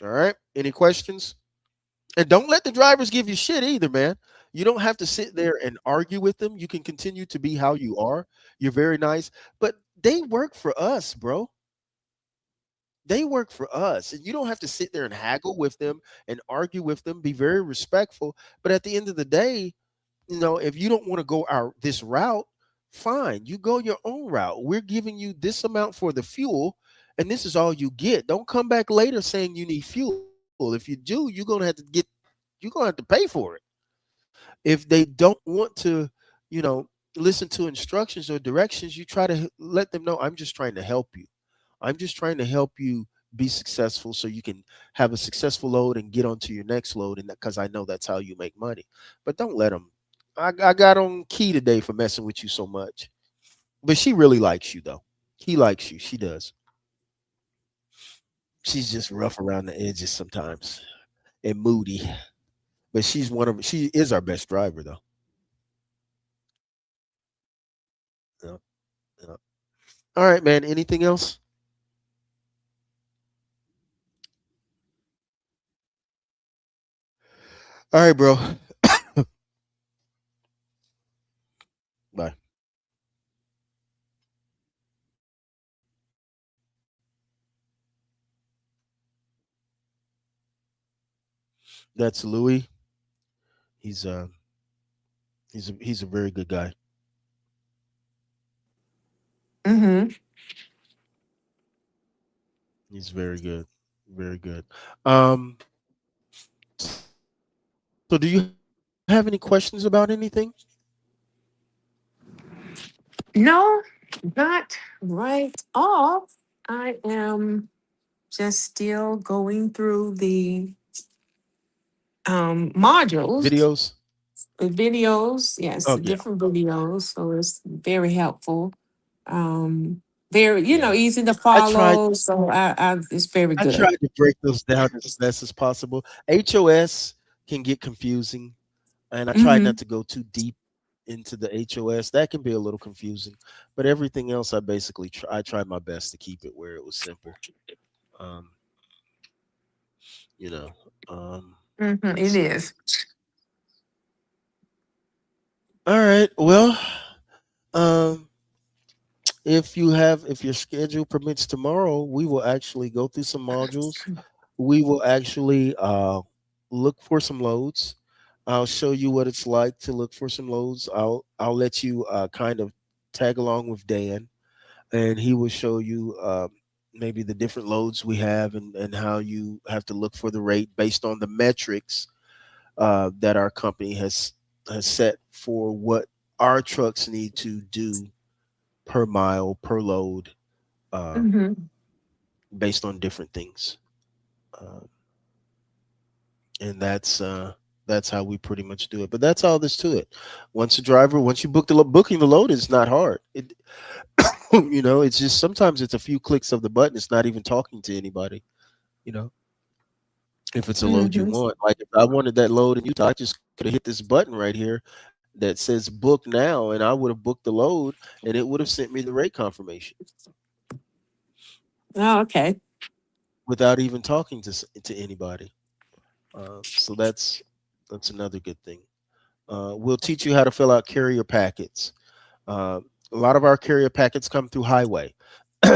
All right, any questions? And don't let the drivers give you shit either, man. You don't have to sit there and argue with them. You can continue to be how you are. You're very nice, but they work for us, bro. They work for us. And you don't have to sit there and haggle with them and argue with them. Be very respectful. But at the end of the day, if you don't want to go our this route, fine. You go your own route. We're giving you this amount for the fuel, and this is all you get. Don't come back later saying you need fuel. If you do, you're gonna have to pay for it. If they don't want to, you know, listen to instructions or directions, you try to let them know, I'm just trying to help you. I'm just trying to help you be successful so you can have a successful load and get onto your next load. And because I know that's how you make money. But don't let them. I got on Key today for messing with you so much. But she really likes you, though. He likes you. She does. She's just rough around the edges sometimes and moody. But she is our best driver, though. Yeah, yeah. All right, man. Anything else? All right, bro. Bye. That's Louis. He's he's a very good guy. Mm-hmm. He's very good. Very good. Um, so do you have any questions about anything? No, not right off. I am just still going through the modules, Videos? the videos. Yes, Oh the yeah. different videos. So it's very helpful. Um, very, Yeah. easy to I tried follow. So it's very I good. tried to break those down as best as possible. HOS can get confusing, and I tried Mm-hmm. not to go too deep into the HOS. That can be a little confusing, but everything else I basically I tried my best to keep it where it was simple. Um, you know, Mm-hmm. let's It see. is. All right. Well, um, if your schedule permits tomorrow, we will actually go through some modules. We will actually look for some loads. I'll show you what it's like to look for some loads. I'll let you kind of tag along with Dan, and he will show you. maybe the different loads we have, and how you have to look for the rate based on the metrics that our company has set for what our trucks need to do per mile per load, um, Mm-hmm. based on different things. Um, and that's how we pretty much do it. But that's all there's to it. Once you book booking the load is not hard. It it's just sometimes it's a few clicks of the button. It's not even talking to anybody. You know, if it's a load you Mm-hmm. want. Like if I wanted that load in Utah, I just could have hit this button right here that says book now, and I would have booked the load, and it would have sent me the rate confirmation Oh, okay. without even talking to anybody. So that's another good thing. We'll teach you how to fill out carrier packets. Uh, a lot of our carrier packets come through Highway,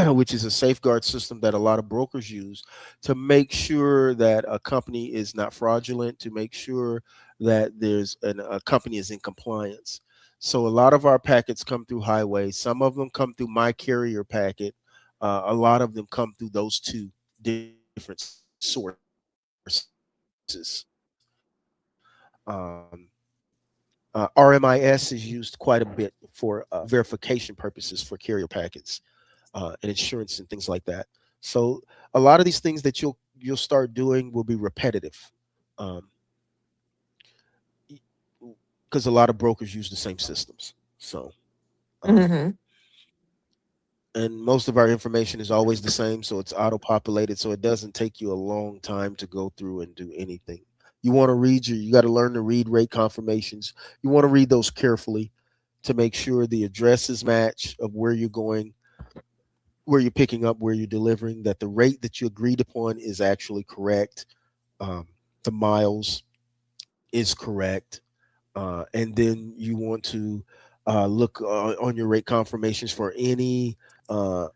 which is a safeguard system that a lot of brokers use to make sure that a company is not fraudulent, to make sure that a company is in compliance. So a lot of our packets come through Highway. Some of them come through My Carrier Packet. A lot of them come through those two different sources. Um, RMIS is used quite a bit for verification purposes for carrier packets, and insurance and things like that. So a lot of these things that you'll start doing will be repetitive, um, because a lot of brokers use the same systems. So, um, Mm-hmm. and most of our information is always the same, so it's auto populated, so it doesn't take you a long time to go through and do anything. You got to learn to read rate confirmations. You want to read those carefully to make sure the addresses match of where you're going, where you're picking up, where you're delivering, that the rate that you agreed upon is actually correct, um, the miles is correct, and then you want to look on your rate confirmations for uh,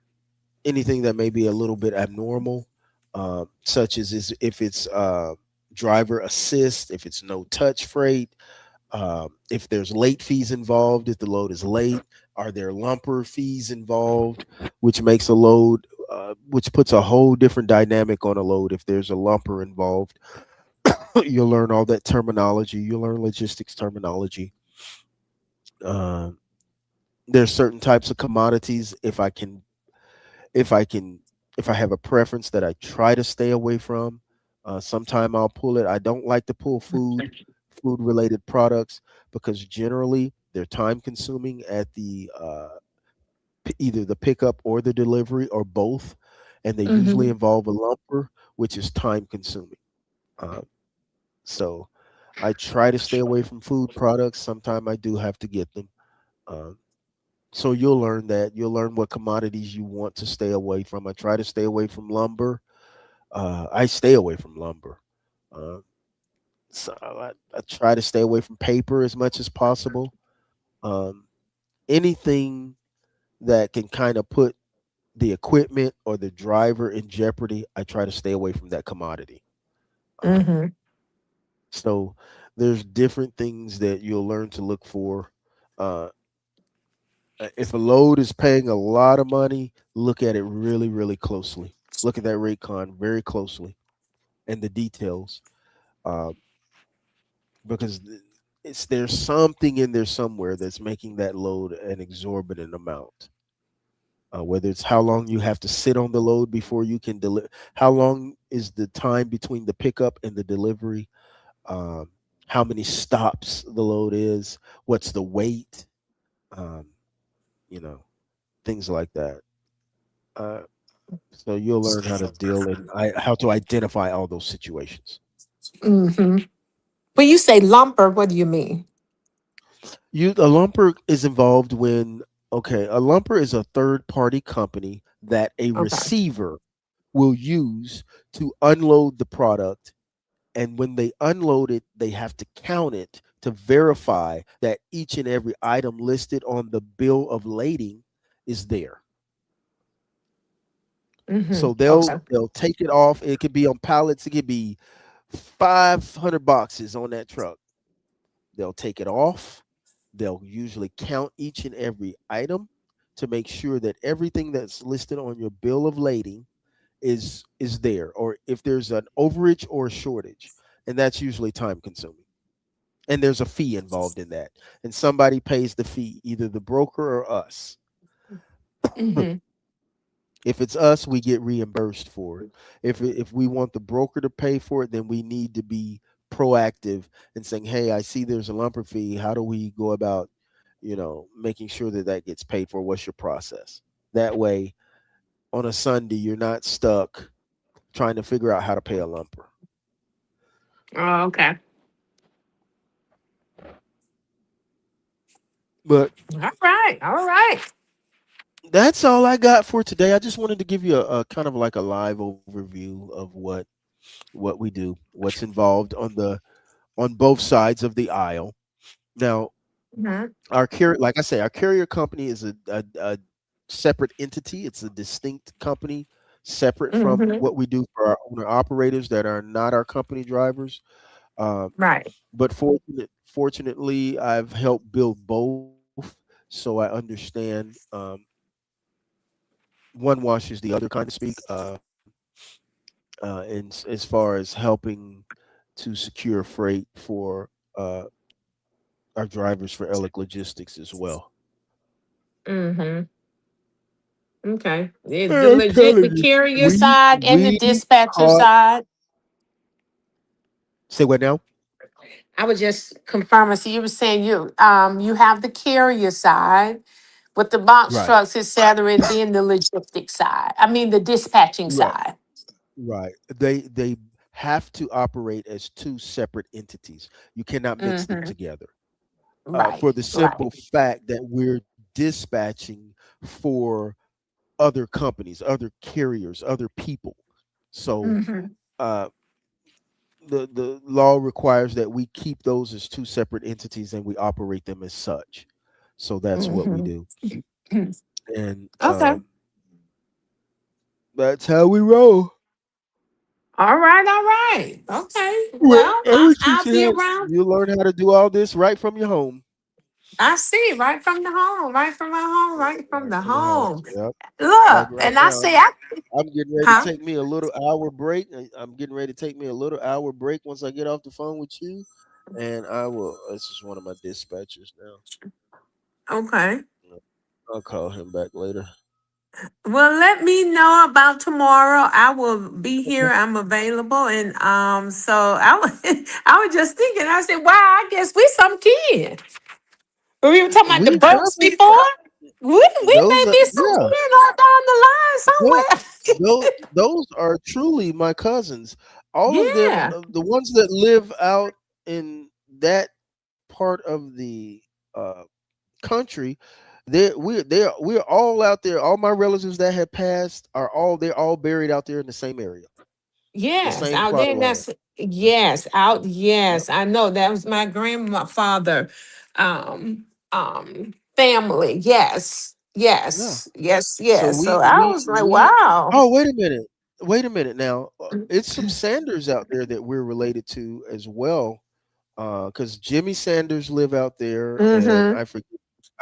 anything that may be a little bit abnormal, such as if it's driver assist, if it's no touch freight, if there's late fees involved, if the load is late, are there lumper fees involved, which makes a load, which puts a whole different dynamic on a load if there's a lumper involved. You'll learn all that terminology. You'll learn logistics terminology. Uh, there's certain types of commodities. If I can, if I have a preference that I try to stay away from, sometime I'll pull it. I don't like to pull food related products because generally they're time consuming at the either the pickup or the delivery or both, and they usually Mm-hmm. involve a lumper, which is time consuming. Uh, so I try to stay away from food products. Sometimes I do have to get them. Um, so you'll learn that. You'll learn what commodities you want to stay away from. I try to stay away from lumber. I stay away from lumber. Uh, I try to stay away from paper as much as possible. Um, anything that can kind of put the equipment or the driver in jeopardy, I try to stay away from that commodity. Um, Mm-hmm. so there's different things that you'll learn to look for. Uh, if a load is paying a lot of money, look at it really, really closely. Look at that rate con very closely and the details, uh, because it's there's something in there somewhere that's making that load an exorbitant amount. Whether it's how long you have to sit on the load before you can deliver, how long is the time between the pickup and the delivery, um, how many stops the load is, what's the weight, um, you know, things like that. Uh, So you'll learn how to deal and how to identify all those situations. Mm-hmm. When you say lumper, what do you mean? A lumper is involved when a lumper is a third party company that a Okay. receiver will use to unload the product, and when they unload it, they have to count it to verify that each and every item listed on the bill of lading is there. Mm-hmm. So Okay. they'll take it off. It could be on pallets. It could be 500 boxes on that truck. They'll take it off. They'll usually count each and every item to make sure that everything that's listed on your bill of lading is there, or if there's an overage or a shortage, and that's usually time consuming. And there's a fee involved in that, and somebody pays the fee, either the broker or us. Mm-hmm. If it's us, we get reimbursed for it. If we want the broker to pay for it, then we need to be proactive and saying, "Hey, I see there's a lumper fee. How do we go about, making sure that that gets paid for? What's your process?" That way, on a Sunday, you're not stuck trying to figure out how to pay a lumper. Oh, okay. But All right. All right. that's all I got for today. I just wanted to give you a kind of like a live overview of what we do, what's involved on both sides of the aisle. Now, Mm-hmm. our carrier, like I say, our carrier company is a separate entity. It's a distinct company, separate from Mm-hmm. what we do for our owner operators that are not our company drivers. Um, Right. but fortunately, I've helped build both, so I understand. One washes the other, kind of speak. As far as helping to secure freight for our drivers for Elik Logistics as well. Mm-hmm. Okay. The I'm legit, telling the you, carrier we side and the we dispatcher caught. side. Say what now? I was just confirming. So you were saying you have the carrier side with the box Right, trucks, etc., and then the logistic side. I mean the dispatching right, side. right. They have to operate as two separate entities. You cannot mix them Mm-hmm. together. Right. For the Right. simple fact that we're dispatching for other companies, other carriers, other people. So Mm-hmm. uh, the law requires that we keep those as two separate entities and we operate them as such. So that's what we Mm-hmm. do, and Okay. that's how we roll. All right. All right. Okay. Well, Well, I was I'll teach be you how around. you learn how to do all this right from your home, I see, right from the home, right from my home, right from right the from the house. home. Yep. Like Look, right and I now, say, I, I'm getting ready to huh? take me a little hour break. I'm getting ready to take me a little hour break once I get off the phone with you, and I will. This is one of my dispatchers now. Okay. I'll call him back later. Well, let me know about tomorrow. I will be here. Okay. I'm available, and so I was, I was just thinking. I said, "Wow, I guess we some kid." We were talking about the We births definitely before. We may those are be some yeah. kin on down the line Those, somewhere. those are truly my cousins. All of them, Yeah. the ones that live out in that part of the uh, country, we're all out there. All my relatives that have passed are all they're all buried out there in the same area, the Yes, same out plot there. of And land. that's yes, out. Yep. Yes, I know that was my grandfather, family. Yes, Yeah. yes, yes, So yes. So we I we was like, we. wow. Oh, wait a minute. Wait a minute now. It's some Sanders out there that we're related to as well. Because Jimmy Sanders live out there, and Mm-hmm.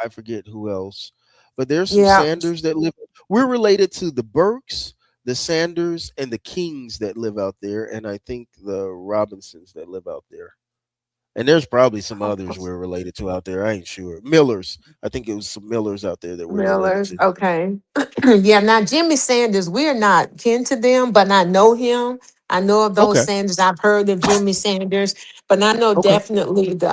I forget who else, but there's some Yeah. Sanders that live. We're related to the Burks, the Sanders, and the Kings that live out there, and I think the Robinsons that live out there. And there's probably some others we're related to out there. I ain't sure. Millers. I think it was some Millers out there that we're related Millers. to. Okay. Yeah. Now Jimmy Sanders, we're not kin to them, but I know him. I know of those Okay. Sanders. I've heard of Jimmy Sanders, but I know Okay. definitely the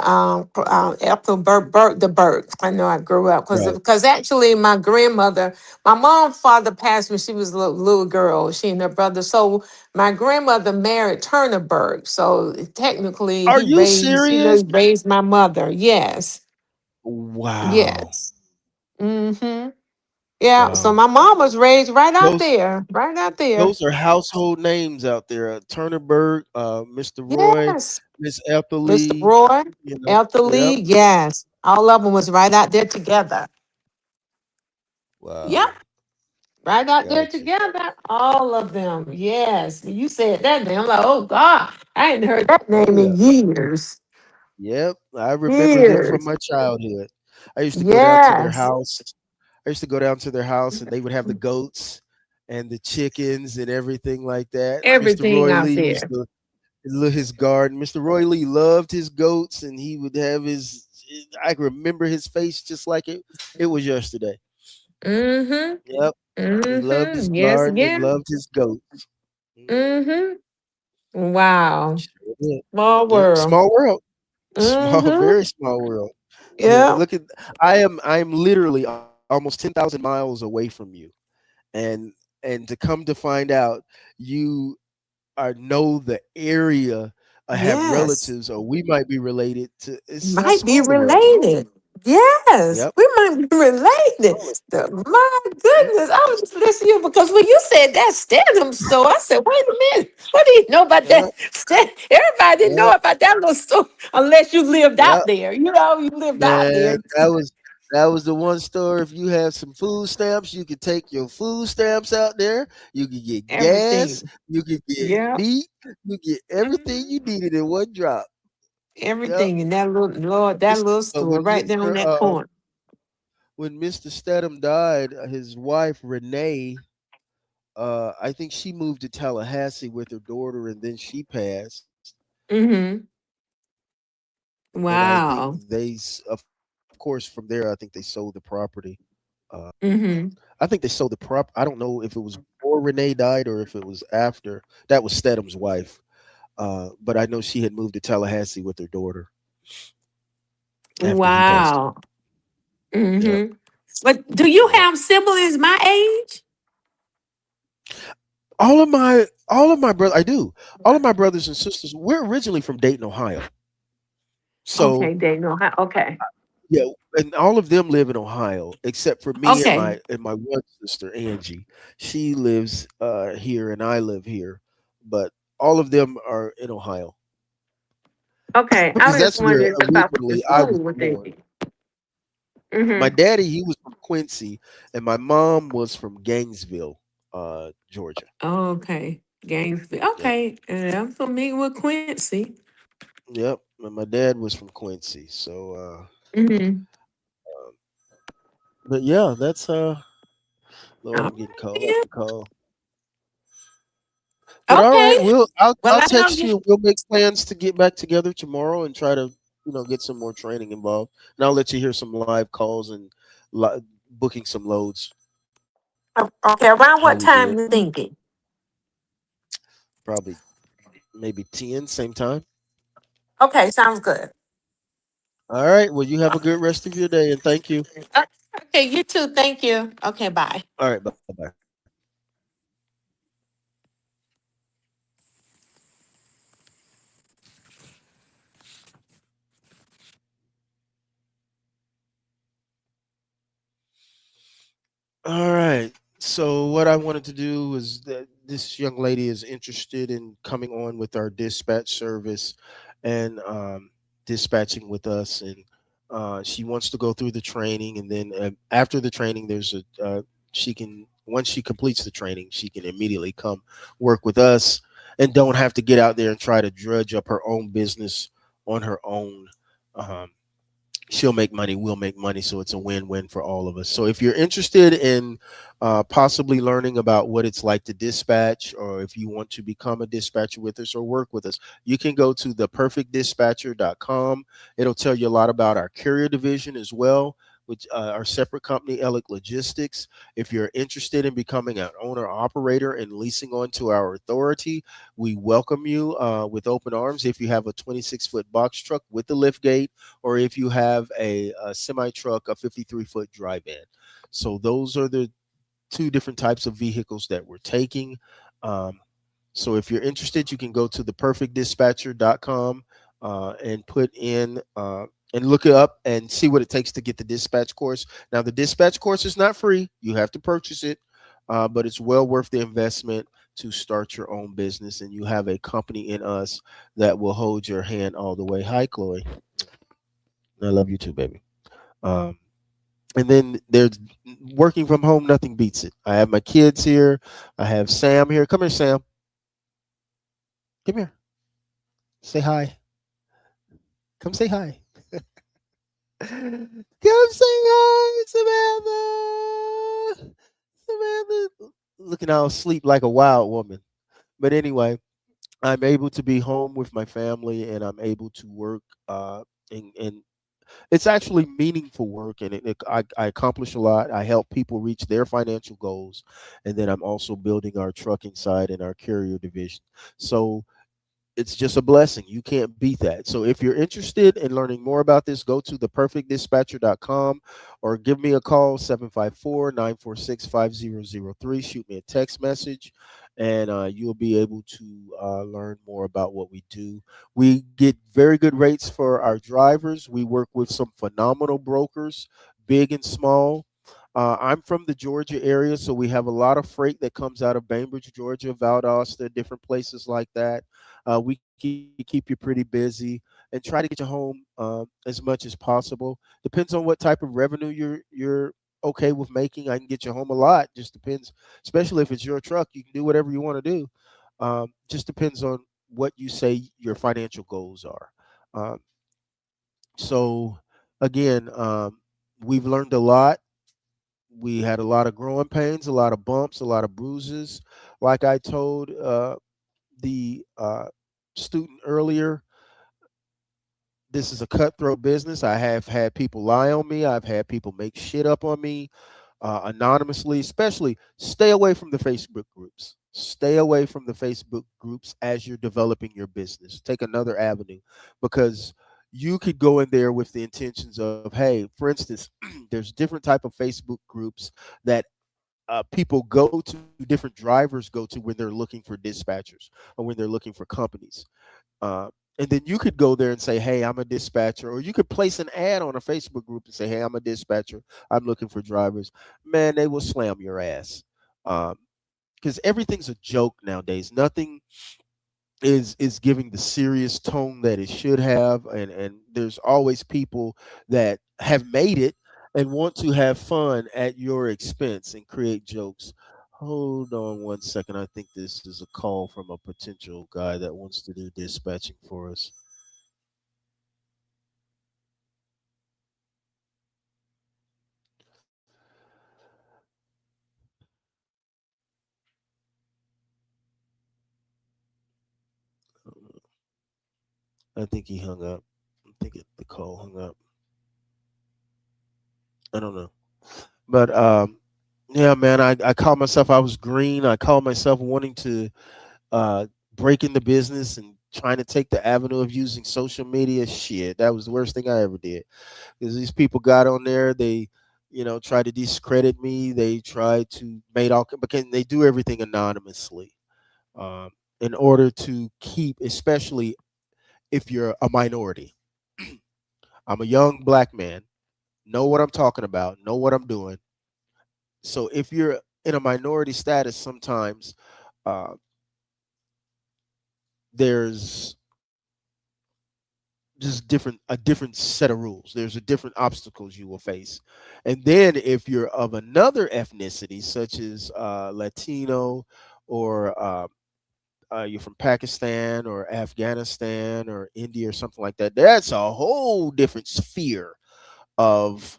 Ethel Burke, the Burke. I know I grew up Right. because actually my grandmother, my mom's father passed when she was a little girl. She and her brother. So my grandmother married Turner Burke. So technically, Are he you raised, serious? raised my mother. Yes. Wow. Yes. Mm-hmm. Yeah, so Wow. my mom was raised right out Those there, right out there. Those are household names out there. Turner Burke, Mr. Roy, Yes, Miss Ethel Mr. Lee. Roy, Elder Yep. Lee, yes, all of them was right out there together. Yep, Wow. right out there Gotcha. together, all of them. Yes, you said that name. I'm like, oh God, I ain't heard that Oh name yeah. in years, Yep. I remember them from years. my childhood. I used to go down to their Yes, house. I used to go down to their house and they would have the goats and the chickens and everything like that. Mr. Everything Roy out Lee used there. to his garden. Mr. Roy Lee loved his goats and he would have his. I can remember his face just like it was yesterday. Mm-hmm. Yep, he loved his Mm-hmm. Yes, garden and yeah. loved his goats. Mhm. Mm-hmm. Wow. Sure did. Small Yep, world. small world. Small, Mm-hmm. very small world. Yeah, Yeah. look at I am literally almost 10,000 miles away from you. And and to come to find out you are know the area or have Yes. relatives or we might be related to it's how Might be small the world is. related. Yes, Yep. we might be related. My goodness, I was just listening to you because when you said that Stedham store, I said, wait a minute, what do you know about that? Yep. Everybody didn't know Yep. about that little store unless you lived out Yep. there. You know, you lived out Man, there. that was the one store. If you have some food stamps, you could take your food stamps out there. You could get gas. Everything. You could get Yeah. meat. You get everything you Mhm. needed in one drop. Yep. Everything in that little Lord, that little But store right there on that corner. When Mr. Stedham died, his wife Renee, I think she moved to Tallahassee with her daughter, and then she passed. Mm-hmm. And I think Wow. of course, from there, I think they sold the property. Uh, Mm-hmm. I think they sold the prop. I don't know if it was before Renee died or if it was after. That was Stedham's wife. But I know she had moved to Tallahassee with her daughter after he passed away. Wow. Yep. Mm-hmm. But do you Yep. have siblings my age? All of my brothers, I do. All of my brothers and sisters, we're originally from Dayton, Ohio. So Okay, they know how. Okay. yeah, and all of them live in Ohio, except for me and Okay. my one sister Angie. She lives here, and I live here, but all of them are in Ohio Okay. I because was just that's where wondering about the originally I was school what they born. did. My Mm-hmm. daddy, he was from Quincy, and my mom was from Gainesville, Georgia. Okay. Gainesville. Yep, Okay. And I'm familiar with Quincy. yep. And my dad was from Quincy, so. Mm-hmm. Um, but yeah, that's Lord, All I'm getting right. called. Call. But all right, Okay. Well, I'll I know text you. you. We'll make plans to get back together tomorrow and try to get some more training involved. And I'll let you hear some live calls and booking some loads. Okay. Around How what we do time it? you thinking? Probably maybe 10 same time. Okay. Sounds good. All right. Well, you have a good rest of your day and thank you. Uh, Okay. You too. Thank you. Okay. Bye. All right. Bye bye. All right. So what I wanted to do is that this young lady is interested in coming on with our dispatch service and dispatching with us, and she wants to go through the training, and then after the training, there's a she can once she completes the training, she can immediately come work with us and don't have to get out there and try to drudge up her own business on her own. Um, she'll make money, we'll make money, so it's a win-win for all of us. So if you're interested in possibly learning about what it's like to dispatch, or if you want to become a dispatcher with us or work with us, you can go to theperfectdispatcher.com. It'll tell you a lot about our carrier division as well, which our separate company, Elic Logistics. If you're interested in becoming an owner operator and leasing onto our authority, we welcome you with open arms. If you have a 26-foot box truck with the lift gate, or if you have a semi truck, a 53-foot dry van. So those are the two different types of vehicles that we're taking. Um, so if you're interested, you can go to theperfectdispatcher.com and put in and look it up and see what it takes to get the dispatch course. Now, the dispatch course is not free; you have to purchase it, but it's well worth the investment to start your own business. And you have a company in us that will hold your hand all the way. Hi, Chloe. I love you too, baby. Um, and then there's working from home. Nothing beats it. I have my kids here. I have Sam here. Come here, Sam. Come here. Say hi. Come say hi. Come say hi, Samantha. Samantha, looking all sleep like a wild woman. But anyway, I'm able to be home with my family, and I'm able to work. And it's actually meaningful work, and I accomplish a lot. I help people reach their financial goals, and then I'm also building our trucking side and our carrier division. So it's just a blessing. You can't beat that. So if you're interested in learning more about this, go to theperfectdispatcher.com or give me a call 754-946-5003. Shoot me a text message, and you'll be able to learn more about what we do. We get very good rates for our drivers. We work with some phenomenal brokers, big and small. I'm from the Georgia area, so we have a lot of freight that comes out of Bainbridge, Georgia, Valdosta, different places like that. We can keep you pretty busy and try to get you home as much as possible. Depends on what type of revenue you're okay with making. I can get you home a lot. Just depends, especially if it's your truck. You can do whatever you want to do. Just depends on what you say your financial goals are. Um, so again, we've learned a lot. We had a lot of growing pains, a lot of bumps, a lot of bruises. Like I told the student earlier, this is a cutthroat business. I have had people lie on me. I've had people make shit up on me anonymously. Especially, stay away from the Facebook groups. Stay away from the Facebook groups as you're developing your business. Take another avenue, because you could go in there with the intentions of, hey, for instance, there's different type of Facebook groups that people go to, different drivers go to when they're looking for dispatchers or when they're looking for companies. Uh, and then you could go there and say, "Hey, I'm a dispatcher," or you could place an ad on a Facebook group and say, "Hey, I'm a dispatcher. I'm looking for drivers." Man, they will slam your ass, because everything's a joke nowadays. Nothing is giving the serious tone that it should have, and there's always people that have made it and want to have fun at your expense and create jokes. Hold on one second. I think this is a call from a potential guy that wants to do dispatching for us. I think he hung up. I think the call hung up. I don't know. But yeah, man, I called myself, I was green. I called myself wanting to uh, break into business and trying to take the avenue of using social media. Shit, that was the worst thing I ever did. Because these people got on there, they, tried to discredit me. They tried to make all, because they do everything anonymously, um, in order to keep, especially if you're a minority. I'm a young black man, know what I'm talking about, know what I'm doing. So if you're in a minority status, sometimes uh, there's just a different set of rules. There's a different obstacles you will face. And then if you're of another ethnicity, such as Latino, or you're from Pakistan or Afghanistan or India or something like that, that's a whole different sphere of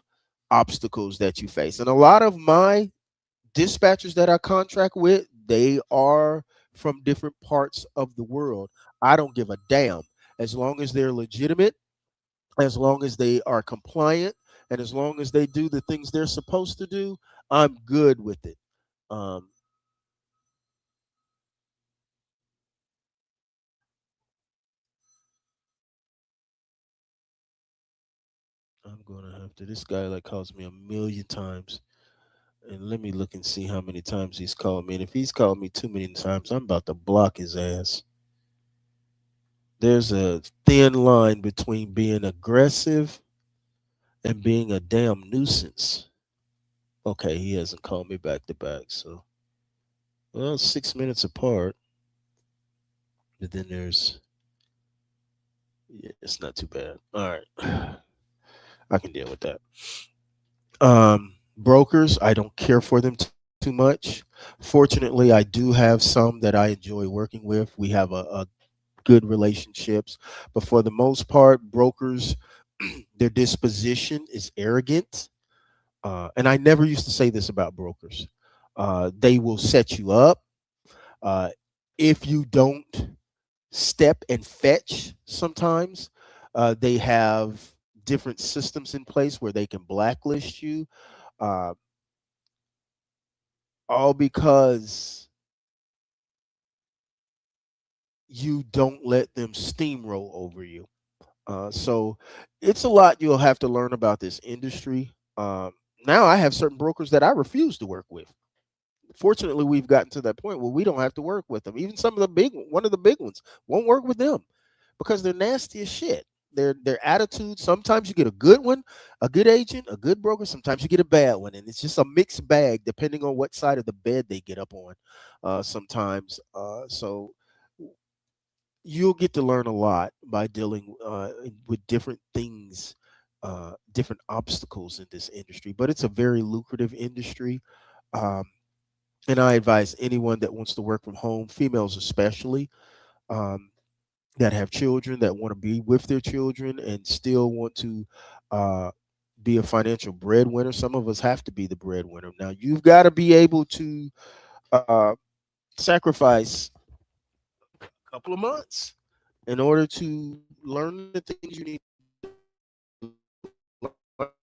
obstacles that you face. And a lot of my dispatchers that I contract with, they are from different parts of the world. I don't give a damn, as long as they're legitimate, as long as they are compliant, and as long as they do the things they're supposed to do. I'm good with it. Um, I'm gonna have to. This guy like calls me a million times, and let me look and see how many times he's called me. And if he's called me too many times, I'm about to block his ass. There's a thin line between being aggressive and being a damn nuisance. Okay, he hasn't called me back to back, so well, 6 minutes apart. But then there's, yeah, it's not too bad. All right, I can deal with that. Brokers, I don't care for them too much. Fortunately, I do have some that I enjoy working with. We have a good relationships, but for the most part, brokers Their disposition is arrogant. And I never used to say this about brokers. They will set you up. Uh, if you don't step and fetch, sometimes they have different systems in place where they can blacklist you, uh, all because you don't let them steamroll over you. So it's a lot you'll have to learn about this industry. Now I have certain brokers that I refuse to work with. Fortunately, we've gotten to that point where we don't have to work with them. Even some of the one of the big ones won't work with them because they're nasty as shit. Their attitude. Sometimes you get a good one, a good agent, a good broker. Sometimes you get a bad one, and it's just a mixed bag depending on what side of the bed they get up on. Sometimes, so you'll get to learn a lot by dealing with different things, different obstacles in this industry. But it's a very lucrative industry. Um, and I advise anyone that wants to work from home, females especially, um, that have children, that want to be with their children and still want to uh, be a financial breadwinner. Some of us have to be the breadwinner. Now, you've got to be able to uh, sacrifice a couple of months in order to learn the things you need to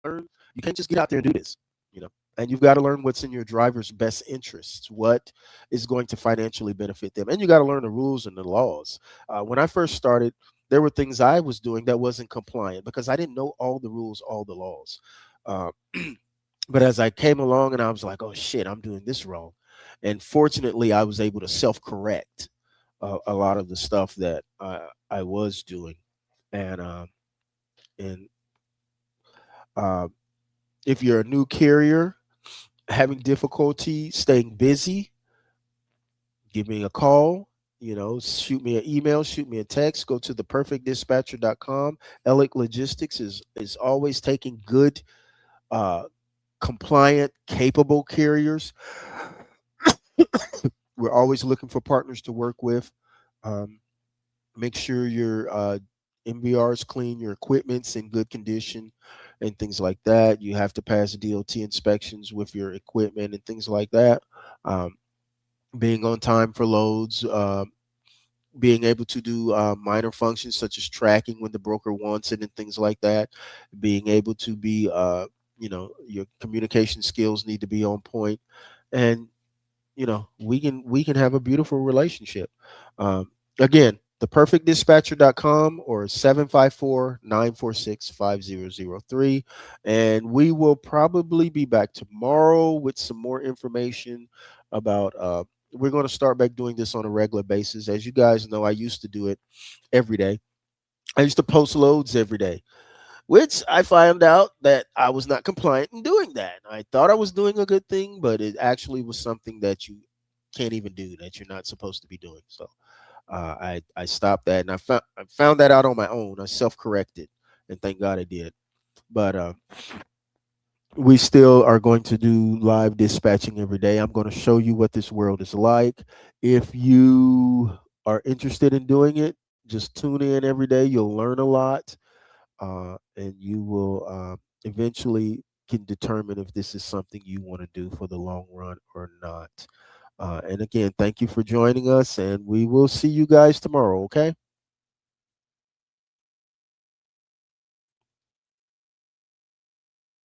learn. You can't just get out there and do this, you know. And you've got to learn what's in your driver's best interests, what is going to financially benefit them, and you got to learn the rules and the laws. When I first started, there were things I was doing that wasn't compliant because I didn't know all the rules, all the laws. Uh, but as I came along and I was like, oh shit, I'm doing this wrong. And fortunately, I was able to self correct a lot of the stuff that I was doing. And uh, if you're a new carrier having difficulty staying busy, give me a call. Shoot me an email, shoot me a text. Go to theperfectdispatcher.com. Elic Logistics is always taking good, uh, compliant, capable carriers. We're always looking for partners to work with. Um, Make sure your MVR is clean, your equipment's in good condition, and things like that. You have to pass DOT inspections with your equipment and things like that. Um, being on time for loads, being able to do minor functions such as tracking when the broker wants it and things like that. Being able to be, your communication skills need to be on point, and we can have a beautiful relationship. Again, theperfectdispatcher.com or 754-946-5003, and we will probably be back tomorrow with some more information about we're going to start back doing this on a regular basis. As you guys know, I used to do it every day. I used to post loads every day, which I found out that I was not compliant in doing that. I thought I was doing a good thing, but it actually was something that you can't even do, that you're not supposed to be doing. So I stopped that, and I found that out on my own. I self corrected, and thank God I did. But we still are going to do live dispatching every day. I'm going to show you what this world is like. If you are interested in doing it, just tune in every day. You'll learn a lot, and you will eventually can determine if this is something you want to do for the long run or not. And again, thank you for joining us, and we will see you guys tomorrow. Okay.